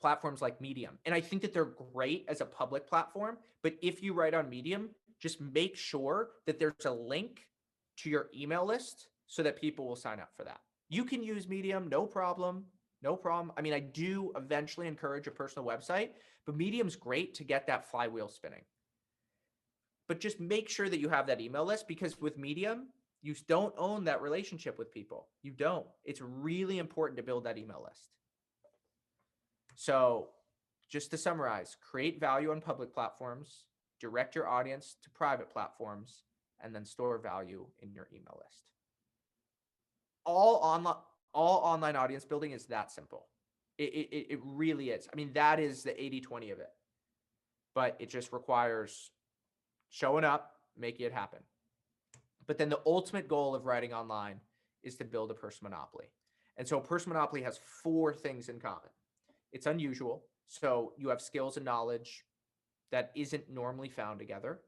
platforms like Medium, and I think that they're great as a public platform. But if you write on Medium, just make sure that there's a link to your email list so that people will sign up for that. You can use Medium, no problem. I mean, I do eventually encourage a personal website, but Medium's great to get that flywheel spinning. But just make sure that you have that email list, because with Medium, you don't own that relationship with people. You don't. It's really important to build that email list. So just to summarize, create value on public platforms, direct your audience to private platforms, and then store value in your email list. All online audience building is that simple. It really is. I mean, that is the 80-20 of it. But it just requires showing up, making it happen. But then the ultimate goal of writing online is to build a person monopoly. And so a person monopoly has 4 things in common. It's unusual. So you have skills and knowledge that isn't normally found together.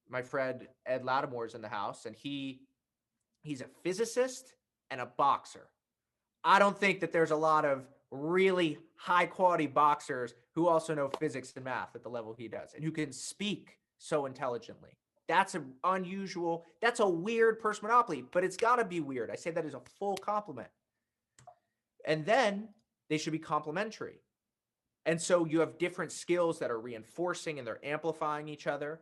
My friend Ed Lattimore is in the house, and he's a physicist and a boxer. I don't think that there's a lot of really high quality boxers who also know physics and math at the level he does and who can speak so intelligently. That's an unusual, that's a weird purse monopoly, but it's got to be weird. I say that as a full compliment. And then they should be complementary. And so you have different skills that are reinforcing and they're amplifying each other.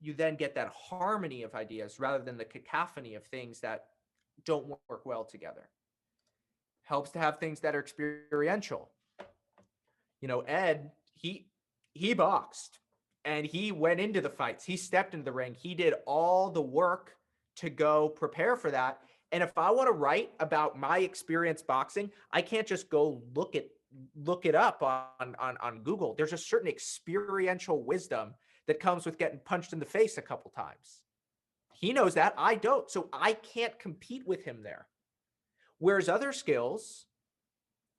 You then get that harmony of ideas rather than the cacophony of things that don't work well together. Helps to have things that are experiential. You know, Ed, he boxed and he went into the fights. He stepped into the ring. He did all the work to go prepare for that. And if I want to write about my experience boxing, I can't just go look it up on Google. There's a certain experiential wisdom that comes with getting punched in the face a couple times. He knows that, I don't. So I can't compete with him there. Whereas other skills,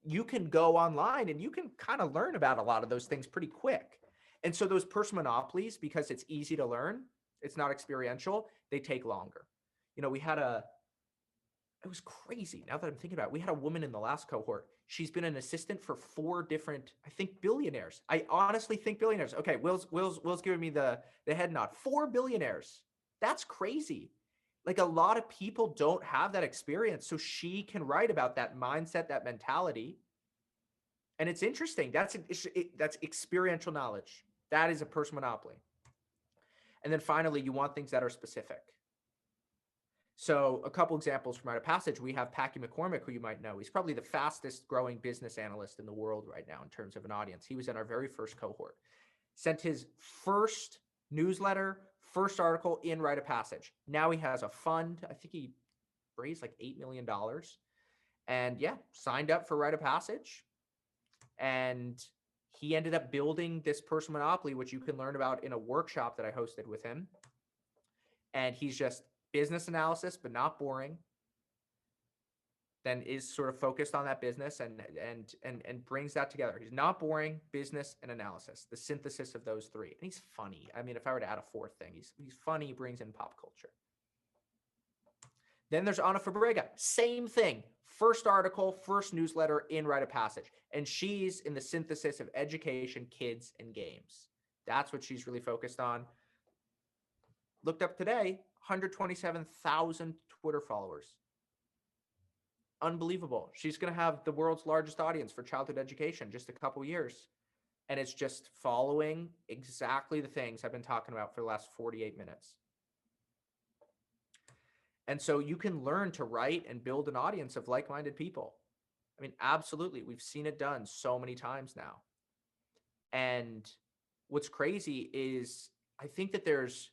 you can go online and you can kind of learn about a lot of those things pretty quick. And so those purse monopolies, because it's easy to learn, it's not experiential, they take longer. You know, it was crazy. Now that I'm thinking about it, we had a woman in the last cohort. She's been an assistant for 4 different, I think, billionaires. I honestly think billionaires. Okay, Will's giving me the head nod. 4 billionaires. That's crazy. Like, a lot of people don't have that experience. So she can write about that mindset, that mentality. And it's interesting. That's experiential knowledge. That is a purse monopoly. And then finally, you want things that are specific. So a couple examples from Rite of Passage, we have Packy McCormick, who you might know. He's probably the fastest growing business analyst in the world right now in terms of an audience. He was in our very first cohort. Sent his first newsletter, first article in Rite of Passage. Now he has a fund. I think he raised like $8 million. And yeah, signed up for Rite of Passage. And he ended up building this purse monopoly, which you can learn about in a workshop that I hosted with him. And he's just business analysis, but not boring. Then is sort of focused on that business and brings that together. He's not boring, business and analysis, the synthesis of those three. And he's funny. I mean, if I were to add a fourth thing, he's funny, brings in pop culture. Then there's Ana Fabrega, same thing. First article, first newsletter in Rite of Passage. And she's in the synthesis of education, kids, and games. That's what she's really focused on. Looked up today, 127,000 Twitter followers. Unbelievable. She's going to have the world's largest audience for childhood education just a couple years. And it's just following exactly the things I've been talking about for the last 48 minutes. And so you can learn to write and build an audience of like-minded people. I mean, absolutely. We've seen it done so many times now. And what's crazy is I think that there's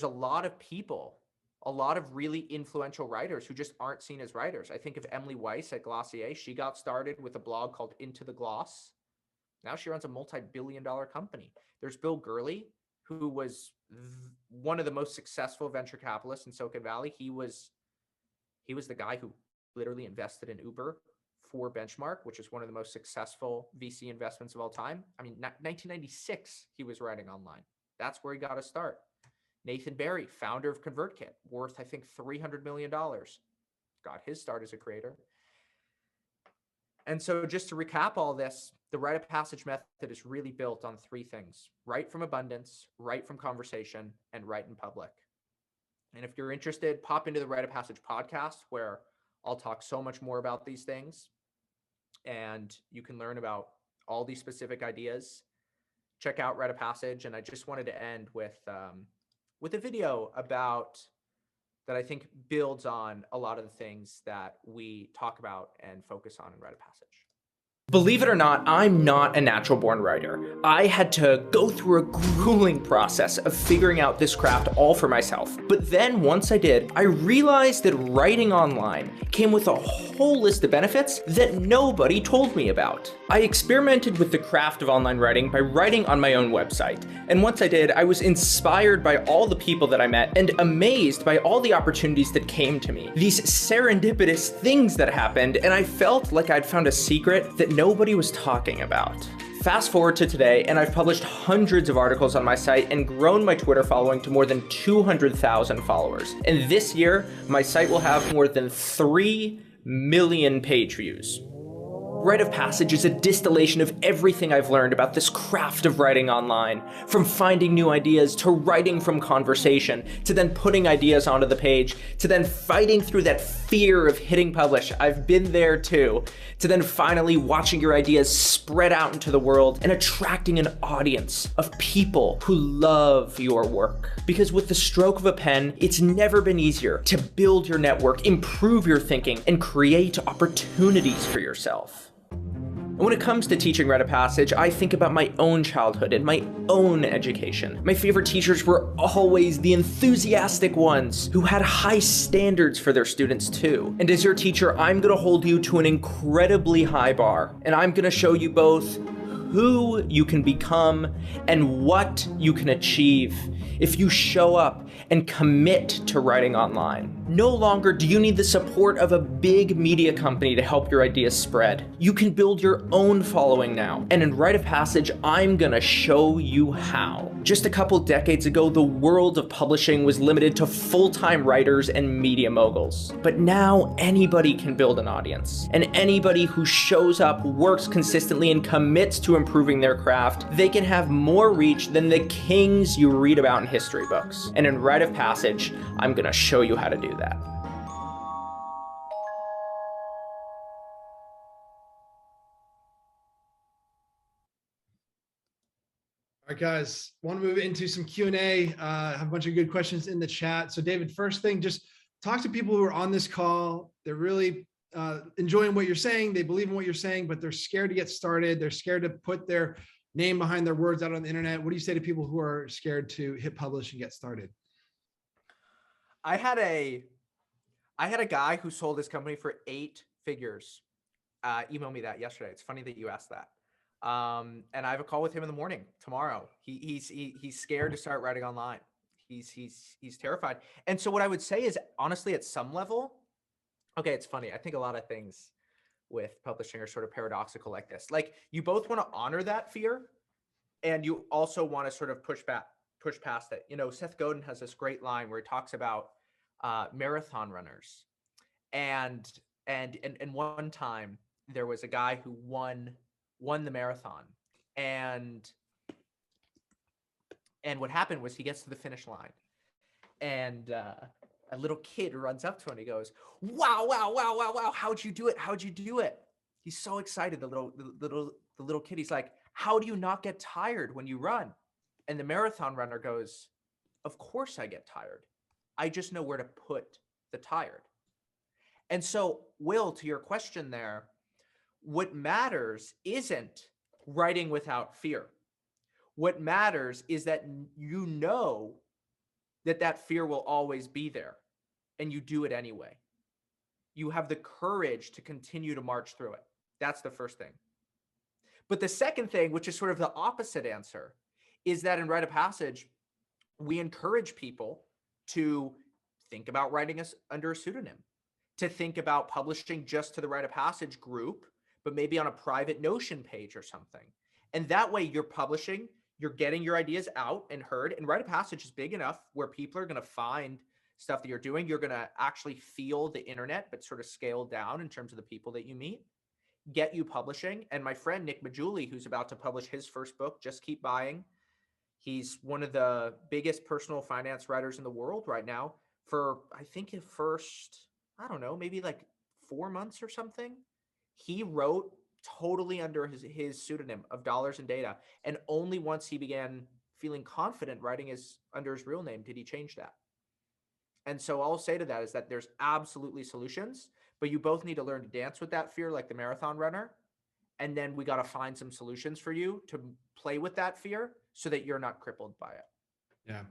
a lot of people, a lot of really influential writers who just aren't seen as writers. I think of Emily Weiss at Glossier. She got started with a blog called Into the Gloss. Now she runs a multi-billion-dollar company. There's Bill Gurley, who was one of the most successful venture capitalists in Silicon Valley. He was the guy who literally invested in Uber for Benchmark, which is one of the most successful VC investments of all time. I mean, 1996, he was writing online. That's where he got a start. Nathan Barry, founder of ConvertKit, worth, I think, $300 million. Got his start as a creator. And so just to recap all this, the Rite of Passage method is really built on 3 things: write from abundance, write from conversation, and write in public. And if you're interested, pop into the Rite of Passage podcast, where I'll talk so much more about these things. And you can learn about all these specific ideas. Check out Rite of Passage. And I just wanted to end with a video about that I think builds on a lot of the things that we talk about and focus on in Rite of Passage. Believe it or not, I'm not a natural born writer. I had to go through a grueling process of figuring out this craft all for myself. But then once I did, I realized that writing online came with a whole list of benefits that nobody told me about. I experimented with the craft of online writing by writing on my own website. And once I did, I was inspired by all the people that I met and amazed by all the opportunities that came to me. These serendipitous things that happened, and I felt like I'd found a secret that nobody was talking about. Fast forward to today, and I've published hundreds of articles on my site and grown my Twitter following to more than 200,000 followers. And this year, my site will have more than 3 million page views. Rite of Passage is a distillation of everything I've learned about this craft of writing online, from finding new ideas to writing from conversation, to then putting ideas onto the page, to then fighting through that fear of hitting publish. I've been there too. To then finally watching your ideas spread out into the world and attracting an audience of people who love your work. Because with the stroke of a pen, it's never been easier to build your network, improve your thinking, and create opportunities for yourself. And when it comes to teaching Rite of Passage, I think about my own childhood and my own education. My favorite teachers were always the enthusiastic ones who had high standards for their students too. And as your teacher, I'm gonna hold you to an incredibly high bar, and I'm gonna show you both who you can become and what you can achieve if you show up and commit to writing online. No longer do you need the support of a big media company to help your ideas spread. You can build your own following now. And in Rite of Passage, I'm gonna show you how. Just a couple decades ago, the world of publishing was limited to full-time writers and media moguls. But now anybody can build an audience. And anybody who shows up, works consistently, and commits to improving their craft, they can have more reach than the kings you read about in history books. And in Rite of Passage, I'm gonna show you how to do that. All right, guys, want to move into some Q&A. Have a bunch of good questions in the chat. So David, first thing, just talk to people who are on this call. They're really enjoying what you're saying. They believe in what you're saying, but they're scared to get started. They're scared to put their name behind their words out on the internet. What do you say to people who are scared to hit publish and get started? I had a guy who sold his company for 8 figures. Email me that yesterday. It's funny that you asked that. And I have a call with him in the morning tomorrow. He's scared to start writing online. He's terrified. And so what I would say is, honestly, at some level, okay, it's funny. I think a lot of things with publishing are sort of paradoxical like this. Like, you both want to honor that fear, and you also want to sort of push past it. You know, Seth Godin has this great line where he talks about marathon runners, and one time there was a guy who won the marathon, and what happened was he gets to the finish line, and a little kid runs up to him and he goes, wow, how'd you do it? He's so excited. The little kid, he's like, how do you not get tired when you run? And the marathon runner goes, of course I get tired. I just know where to put the tired. And so, Will, to your question there, what matters isn't writing without fear. What matters is that you know that fear will always be there, and you do it anyway. You have the courage to continue to march through it. That's the first thing. But the second thing, which is sort of the opposite answer, is that in Rite of Passage, we encourage people to think about writing under a pseudonym, to think about publishing just to the Rite of Passage group, but maybe on a private Notion page or something. And that way you're publishing, you're getting your ideas out and heard, and Rite of Passage is big enough where people are going to find stuff that you're doing. You're going to actually feel the internet, but sort of scale down in terms of the people that you meet, get you publishing. And my friend Nick Majuli, who's about to publish his first book, Just Keep Buying. He's one of the biggest personal finance writers in the world right now. For, I think, his first, I don't know, maybe like 4 months or something, he wrote totally under his pseudonym of Dollars and Data. And only once he began feeling confident writing under his real name did he change that. And so all I'll say to that is that there's absolutely solutions, but you both need to learn to dance with that fear like the marathon runner. And then we got to find some solutions for you to play with that fear so that you're not crippled by it. Yeah.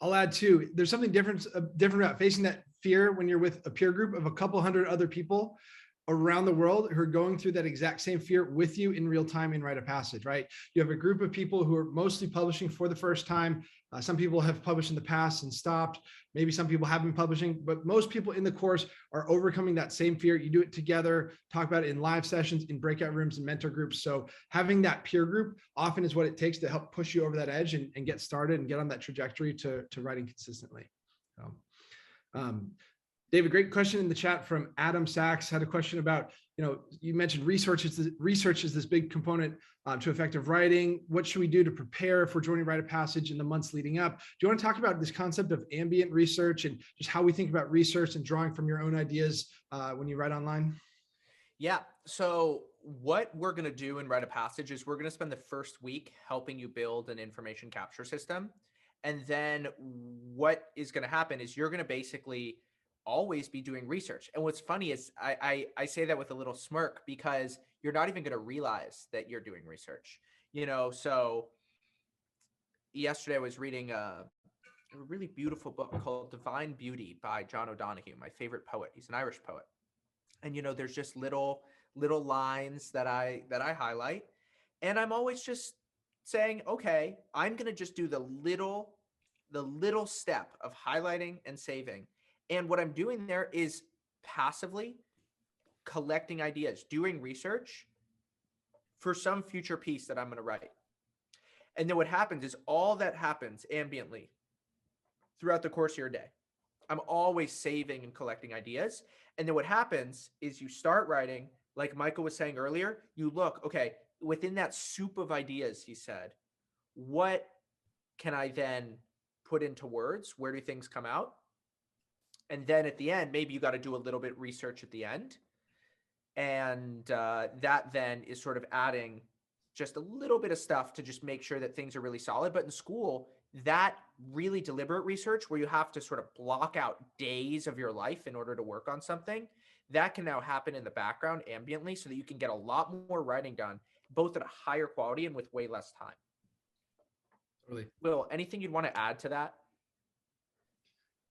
I'll add too, there's something different about facing that fear when you're with a peer group of a couple hundred other people around the world who are going through that exact same fear with you in real time in Rite of Passage, right? You have a group of people who are mostly publishing for the first time. Some people have published in the past and stopped. Maybe some people have been publishing, but most people in the course are overcoming that same fear. You do it together, talk about it in live sessions, in breakout rooms and mentor groups. So having that peer group often is what it takes to help push you over that edge and get started and get on that trajectory to writing consistently. David, great question in the chat from Adam Sachs. Had a question about, you mentioned research is this big component to effective writing. What should we do to prepare for joining Rite of Passage in the months leading up? Do you want to talk about this concept of ambient research and just how we think about research and drawing from your own ideas when you write online? Yeah. So what we're going to do in Rite of Passage is we're going to spend the first week helping you build an information capture system. And then what is going to happen is you're going to basically always be doing research. And what's funny is I say that with a little smirk because you're not even going to realize that you're doing research. So yesterday I was reading a really beautiful book called Divine Beauty by John O'Donohue, my favorite poet. He's an Irish poet. And there's just little lines that I highlight, and I'm always just saying, okay, I'm going to just do the little step of highlighting and saving. And what I'm doing there is passively collecting ideas, doing research for some future piece that I'm going to write. And then what happens is all that happens ambiently throughout the course of your day. I'm always saving and collecting ideas. And then what happens is you start writing, like Michael was saying earlier, you look, okay, within that soup of ideas, he said, what can I then put into words? Where do things come out? And then at the end, maybe you got to do a little bit research at the end. And that then is sort of adding just a little bit of stuff to just make sure that things are really solid. But in school, that really deliberate research where you have to sort of block out days of your life in order to work on something, that can now happen in the background ambiently so that you can get a lot more writing done, both at a higher quality and with way less time. Really. Will, anything you'd want to add to that?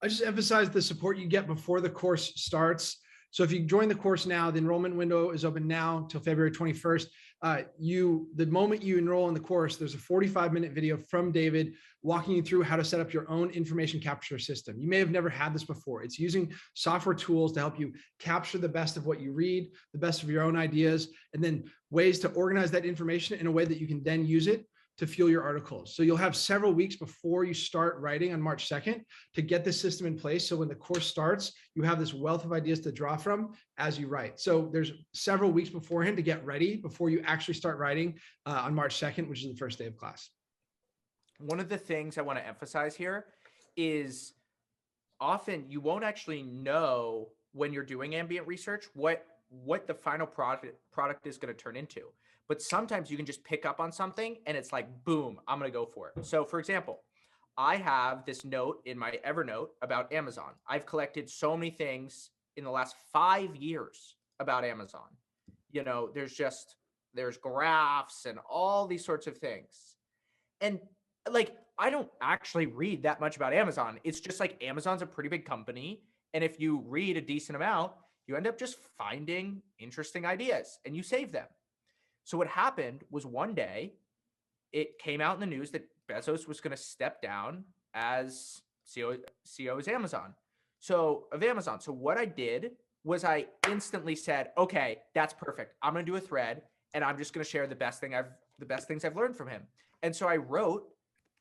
I just emphasize the support you get before the course starts. So if you join the course now, the enrollment window is open now till February 21st. The moment you enroll in the course, there's a 45-minute video from David walking you through how to set up your own information capture system. You may have never had this before. It's using software tools to help you capture the best of what you read, the best of your own ideas, and then ways to organize that information in a way that you can then use it to fuel your articles. So you'll have several weeks before you start writing on March 2nd to get this system in place. So when the course starts, you have this wealth of ideas to draw from as you write. So there's several weeks beforehand to get ready before you actually start writing on March 2nd, which is the first day of class. One of the things I want to emphasize here is often you won't actually know when you're doing ambient research what the final product is going to turn into. But sometimes you can just pick up on something and it's like, boom, I'm going to go for it. So for example, I have this note in my Evernote about Amazon. I've collected so many things in the last 5 years about Amazon. There's graphs and all these sorts of things. And I don't actually read that much about Amazon. It's just like Amazon's a pretty big company. And if you read a decent amount, you end up just finding interesting ideas and you save them. So what happened was one day it came out in the news that Bezos was going to step down as CEO of Amazon. So what I did was I instantly said, okay, that's perfect. I'm going to do a thread and I'm just going to share the best things I've learned from him. And so I wrote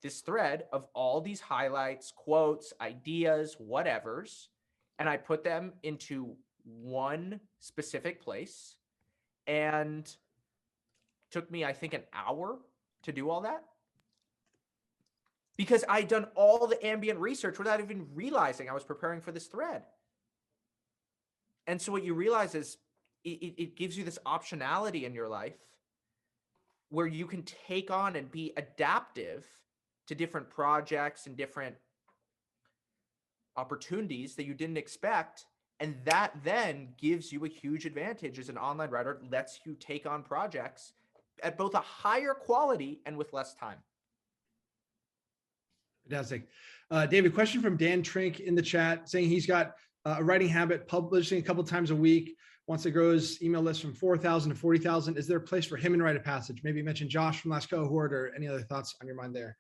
this thread of all these highlights, quotes, ideas, whatevers, and I put them into one specific place, and took me, I think, an hour to do all that because I'd done all the ambient research without even realizing I was preparing for this thread. And so what you realize is it gives you this optionality in your life where you can take on and be adaptive to different projects and different opportunities that you didn't expect. And that then gives you a huge advantage as an online writer, lets you take on projects at both a higher quality and with less time. Fantastic. David, question from Dan Trink in the chat saying he's got a writing habit, publishing a couple times a week, wants to grow his email list from 4,000 to 40,000. Is there a place for him in Rite of Passage? Maybe mention Josh from last cohort or any other thoughts on your mind there?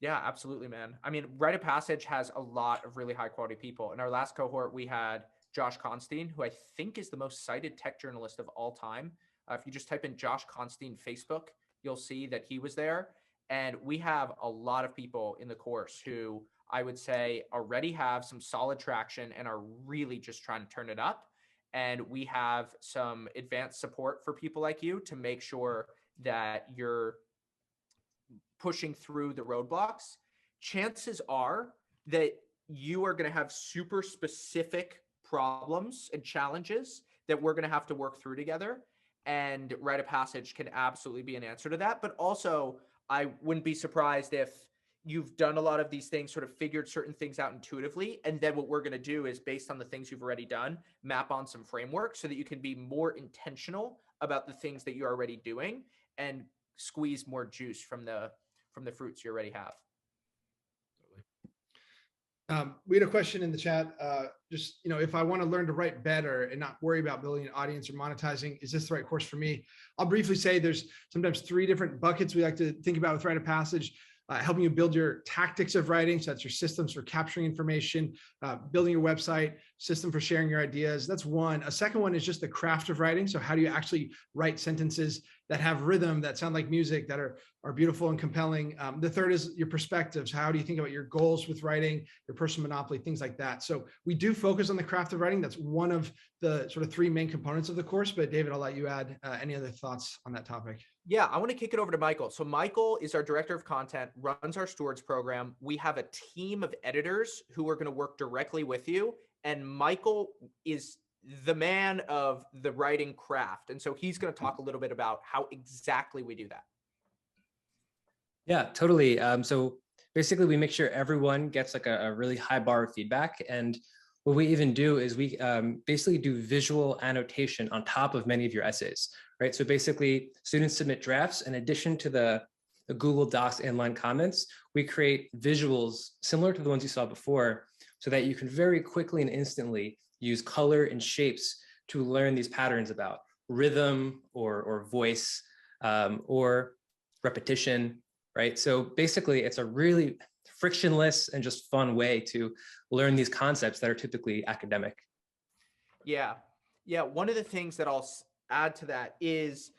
Yeah, absolutely, man. I mean, Rite of Passage has a lot of really high quality people. In our last cohort, we had Josh Constein, who I think is the most cited tech journalist of all time. If you just type in Josh Constein Facebook, you'll see that he was there. And we have a lot of people in the course who I would say already have some solid traction and are really just trying to turn it up. And we have some advanced support for people like you to make sure that you're pushing through the roadblocks. Chances are that you are going to have super specific problems and challenges that we're going to have to work through together. And Rite of Passage can absolutely be an answer to that. But also, I wouldn't be surprised if you've done a lot of these things, sort of figured certain things out intuitively. And then what we're going to do is, based on the things you've already done, map on some framework so that you can be more intentional about the things that you're already doing and squeeze more juice from the fruits you already have. We had a question in the chat. Just, if I want to learn to write better and not worry about building an audience or monetizing, is this the right course for me? I'll briefly say there's sometimes 3 different buckets we like to think about with Rite of Passage. Helping you build your tactics of writing. So that's your systems for capturing information, building your website, system for sharing your ideas. That's one. A second one is just the craft of writing. So how do you actually write sentences that have rhythm, that sound like music, that are beautiful and compelling? The third is your perspectives. How do you think about your goals with writing, your personal monopoly, things like that. So we do focus on the craft of writing. That's one of the sort of 3 main components of the course. But David, I'll let you add any other thoughts on that topic. Yeah, I want to kick it over to Michael. So Michael is our director of content, runs our stewards program. We have a team of editors who are going to work directly with you. And Michael is the man of the writing craft. And so he's going to talk a little bit about how exactly we do that. Yeah, totally. So basically we make sure everyone gets like a really high bar of feedback. And what we even do is we basically do visual annotation on top of many of your essays, right? So basically students submit drafts. In addition to the Google Docs inline comments, we create visuals similar to the ones you saw before so that you can very quickly and instantly use color and shapes to learn these patterns about rhythm or voice or repetition, right? So basically it's a really frictionless and just fun way to learn these concepts that are typically academic. Yeah. One of the things that I'll add to that is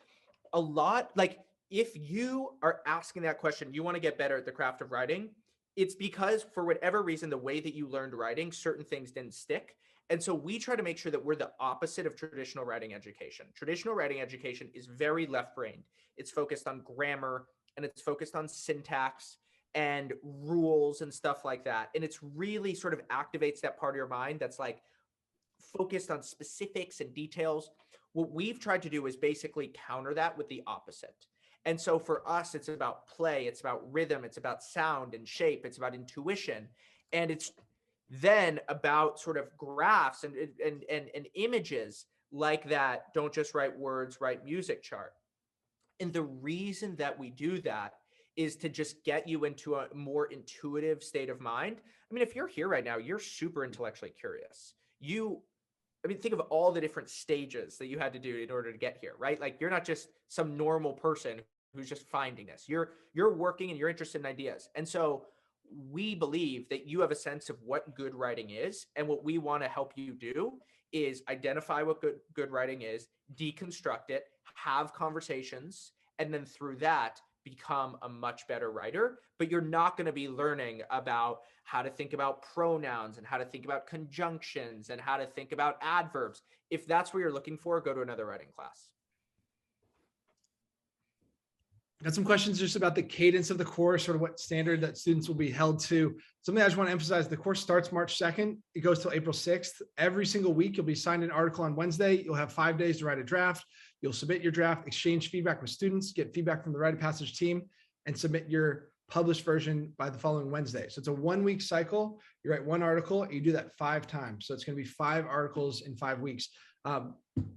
a lot, like if you are asking that question, you want to get better at the craft of writing, it's because for whatever reason, the way that you learned writing, certain things didn't stick. And so we try to make sure that we're the opposite of traditional writing education. Traditional writing education is very left-brained. It's focused on grammar and it's focused on syntax and rules and stuff like that. And it's really sort of activates that part of your mind that's like focused on specifics and details. What we've tried to do is basically counter that with the opposite. And so for us, it's about play, it's about rhythm, it's about sound and shape, it's about intuition. And it's then about sort of graphs and images like that. Don't just write words, write music chart. And the reason that we do that is to just get you into a more intuitive state of mind. I mean, if you're here right now, you're super intellectually curious. Think of all the different stages that you had to do in order to get here, right? Like you're not just some normal person who's just finding this. You're working and you're interested in ideas. And so we believe that you have a sense of what good writing is. And what we want to help you do is identify what good writing is, deconstruct it, have conversations, and then through that, become a much better writer. But you're not going to be learning about how to think about pronouns and how to think about conjunctions and how to think about adverbs. If that's what you're looking for, go to another writing class. Got some questions just about the cadence of the course, sort of what standard that students will be held to. Something I just want to emphasize, the course starts March 2nd. It goes till April 6th. Every single week, you'll be assigned an article on Wednesday. You'll have 5 days to write a draft. You'll submit your draft, exchange feedback with students, get feedback from the Rite of Passage team, and submit your published version by the following Wednesday. So it's a 1-week cycle. You write 1 article, and you do that 5 times. So it's going to be 5 articles in 5 weeks.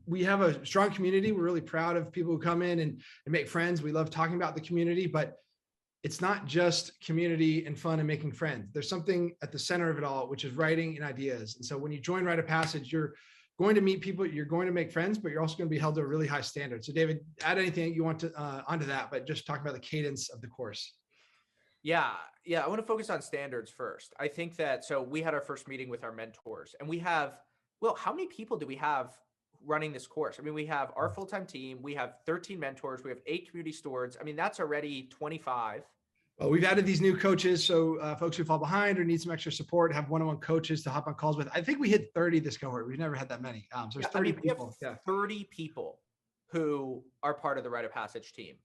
We have a strong community. We're really proud of people who come in and make friends. We love talking about the community, but it's not just community and fun and making friends. There's something at the center of it all, which is writing and ideas. And so when you join Rite of Passage, you're going to meet people, you're going to make friends, but you're also going to be held to a really high standard. So David, add anything you want to onto that, but just talk about the cadence of the course. Yeah. I want to focus on standards first. I think that, so we had our first meeting with our mentors and we have, well, how many people do we have running this course? I mean, we have our full-time team, we have 13 mentors, we have 8 community stewards. I mean, that's already 25. Well, we've added these new coaches. So folks who fall behind or need some extra support have one-on-one coaches to hop on calls with. I think we hit 30 this cohort. We've never had that many. So there's Yeah, 30 we have people. Yeah. 30 people who are part of the Rite of Passage team.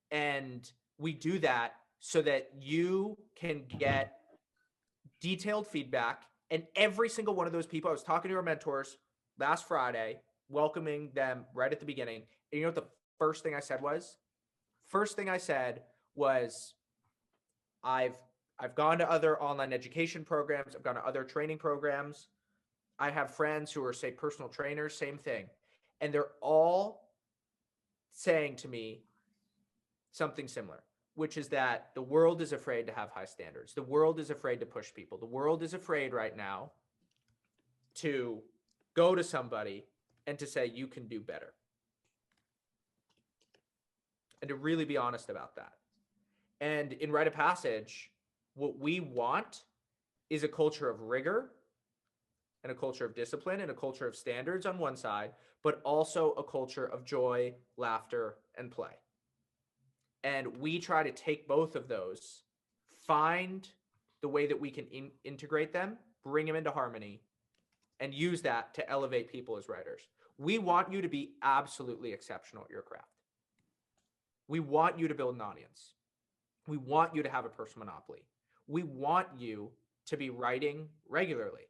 And we do that so that you can get detailed feedback. And every single one of those people, I was talking to our mentors last Friday, welcoming them right at the beginning. And you know what the first thing I said was? First thing I said was, I've gone to other online education programs. I've gone to other training programs. I have friends who are, say, personal trainers, same thing. And they're all saying to me something similar, which is that the world is afraid to have high standards. The world is afraid to push people. The world is afraid right now to go to somebody and to say, you can do better. And to really be honest about that. And in Rite of Passage, what we want is a culture of rigor and a culture of discipline and a culture of standards on one side, but also a culture of joy, laughter, and play. And we try to take both of those, find the way that we can integrate them, bring them into harmony, and use that to elevate people as writers. We want you to be absolutely exceptional at your craft. We want you to build an audience. We want you to have a personal monopoly. We want you to be writing regularly.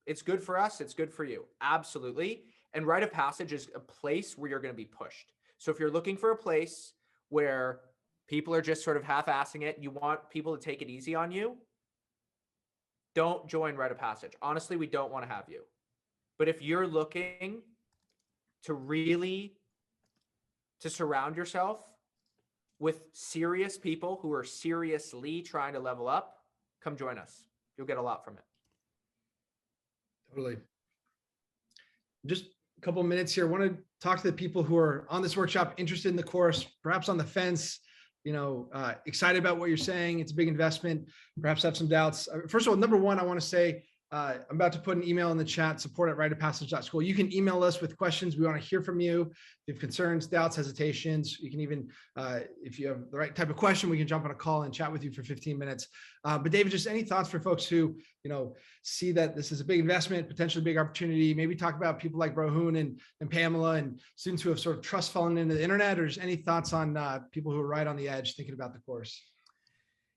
It's good for us. It's good for you. Absolutely. And Rite of Passage is a place where you're going to be pushed. So if you're looking for a place where people are just sort of half-assing it, you want people to take it easy on you, don't join Rite of Passage. Honestly, we don't want to have you. But if you're looking to really surround yourself with serious people who are seriously trying to level up, come join us. You'll get a lot from it. Totally. Just a couple of minutes here. I want to talk to the people who are on this workshop, interested in the course, perhaps on the fence, excited about what you're saying. It's a big investment, perhaps have some doubts. First of all, number one, I want to say, I'm about to put an email in the chat, support@riteofpassage.school. You can email us with questions. We want to hear from you. If you have concerns, doubts, hesitations, you can even, if you have the right type of question, we can jump on a call and chat with you for 15 minutes. But David, just any thoughts for folks who, see that this is a big investment, potentially big opportunity, maybe talk about people like Brohoon and Pamela and students who have sort of trust fallen into the internet, or just any thoughts on people who are right on the edge thinking about the course?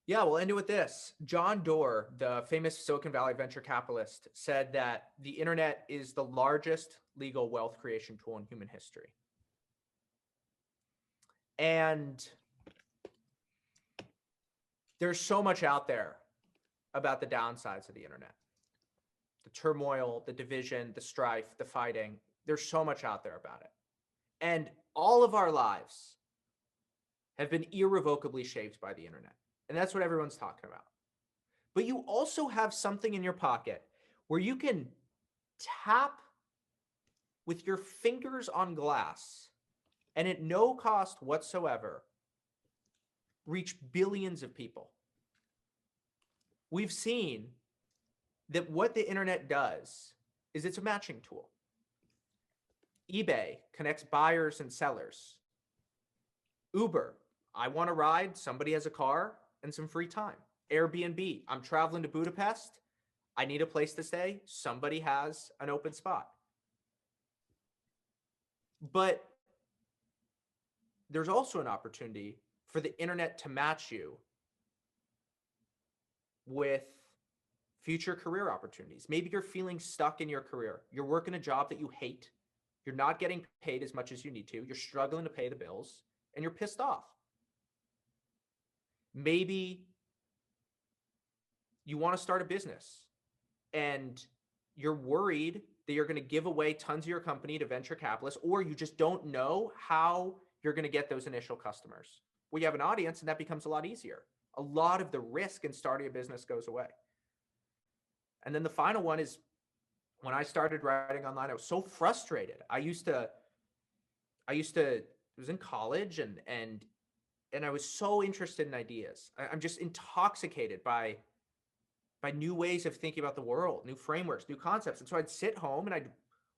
Yeah, we'll end it with this. John Doerr, the famous Silicon Valley venture capitalist, said that the internet is the largest legal wealth creation tool in human history. And there's so much out there about the downsides of the internet. The turmoil, the division, the strife, the fighting. There's so much out there about it. And all of our lives have been irrevocably shaped by the internet. And that's what everyone's talking about. But you also have something in your pocket where you can tap with your fingers on glass and at no cost whatsoever, reach billions of people. We've seen that what the internet does is it's a matching tool. eBay connects buyers and sellers. Uber, I want to ride, somebody has a car and some free time. Airbnb, I'm traveling to Budapest, I need a place to stay, somebody has an open spot. But there's also an opportunity for the internet to match you with future career opportunities. Maybe you're feeling stuck in your career. You're working a job that you hate. You're not getting paid as much as you need to. You're struggling to pay the bills and you're pissed off. Maybe you want to start a business and you're worried that you're going to give away tons of your company to venture capitalists, or you just don't know how you're going to get those initial customers. Well, you have an audience and that becomes a lot easier. A lot of the risk in starting a business goes away. And then the final one is, when I started writing online, I was so frustrated. I was in college and I was so interested in ideas. I'm just intoxicated by new ways of thinking about the world, new frameworks, new concepts. And so I'd sit home and I'd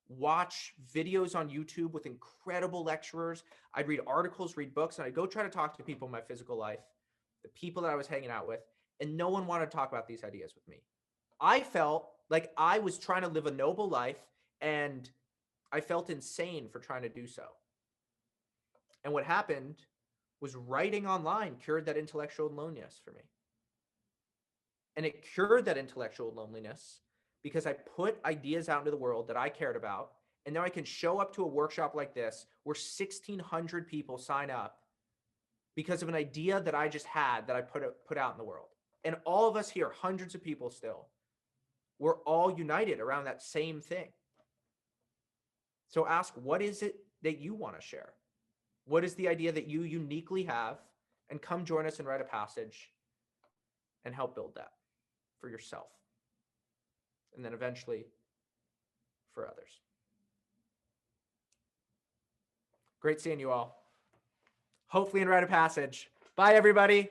watch videos on YouTube with incredible lecturers. I'd read articles, read books, and I'd go try to talk to people in my physical life. the people that I was hanging out with, and no one wanted to talk about these ideas with me. I felt like I was trying to live a noble life, and I felt insane for trying to do so. And what happened was writing online cured that intellectual loneliness for me. And it cured that intellectual loneliness because I put ideas out into the world that I cared about. And now I can show up to a workshop like this where 1,600 people sign up because of an idea that I just had that I put out in the world. And all of us here, hundreds of people still, we're all united around that same thing. So ask, what is it that you want to share? What is the idea that you uniquely have? And come join us in Rite of Passage and help build that for yourself. And then eventually for others. Great seeing you all. Hopefully in Rite of Passage. Bye, everybody.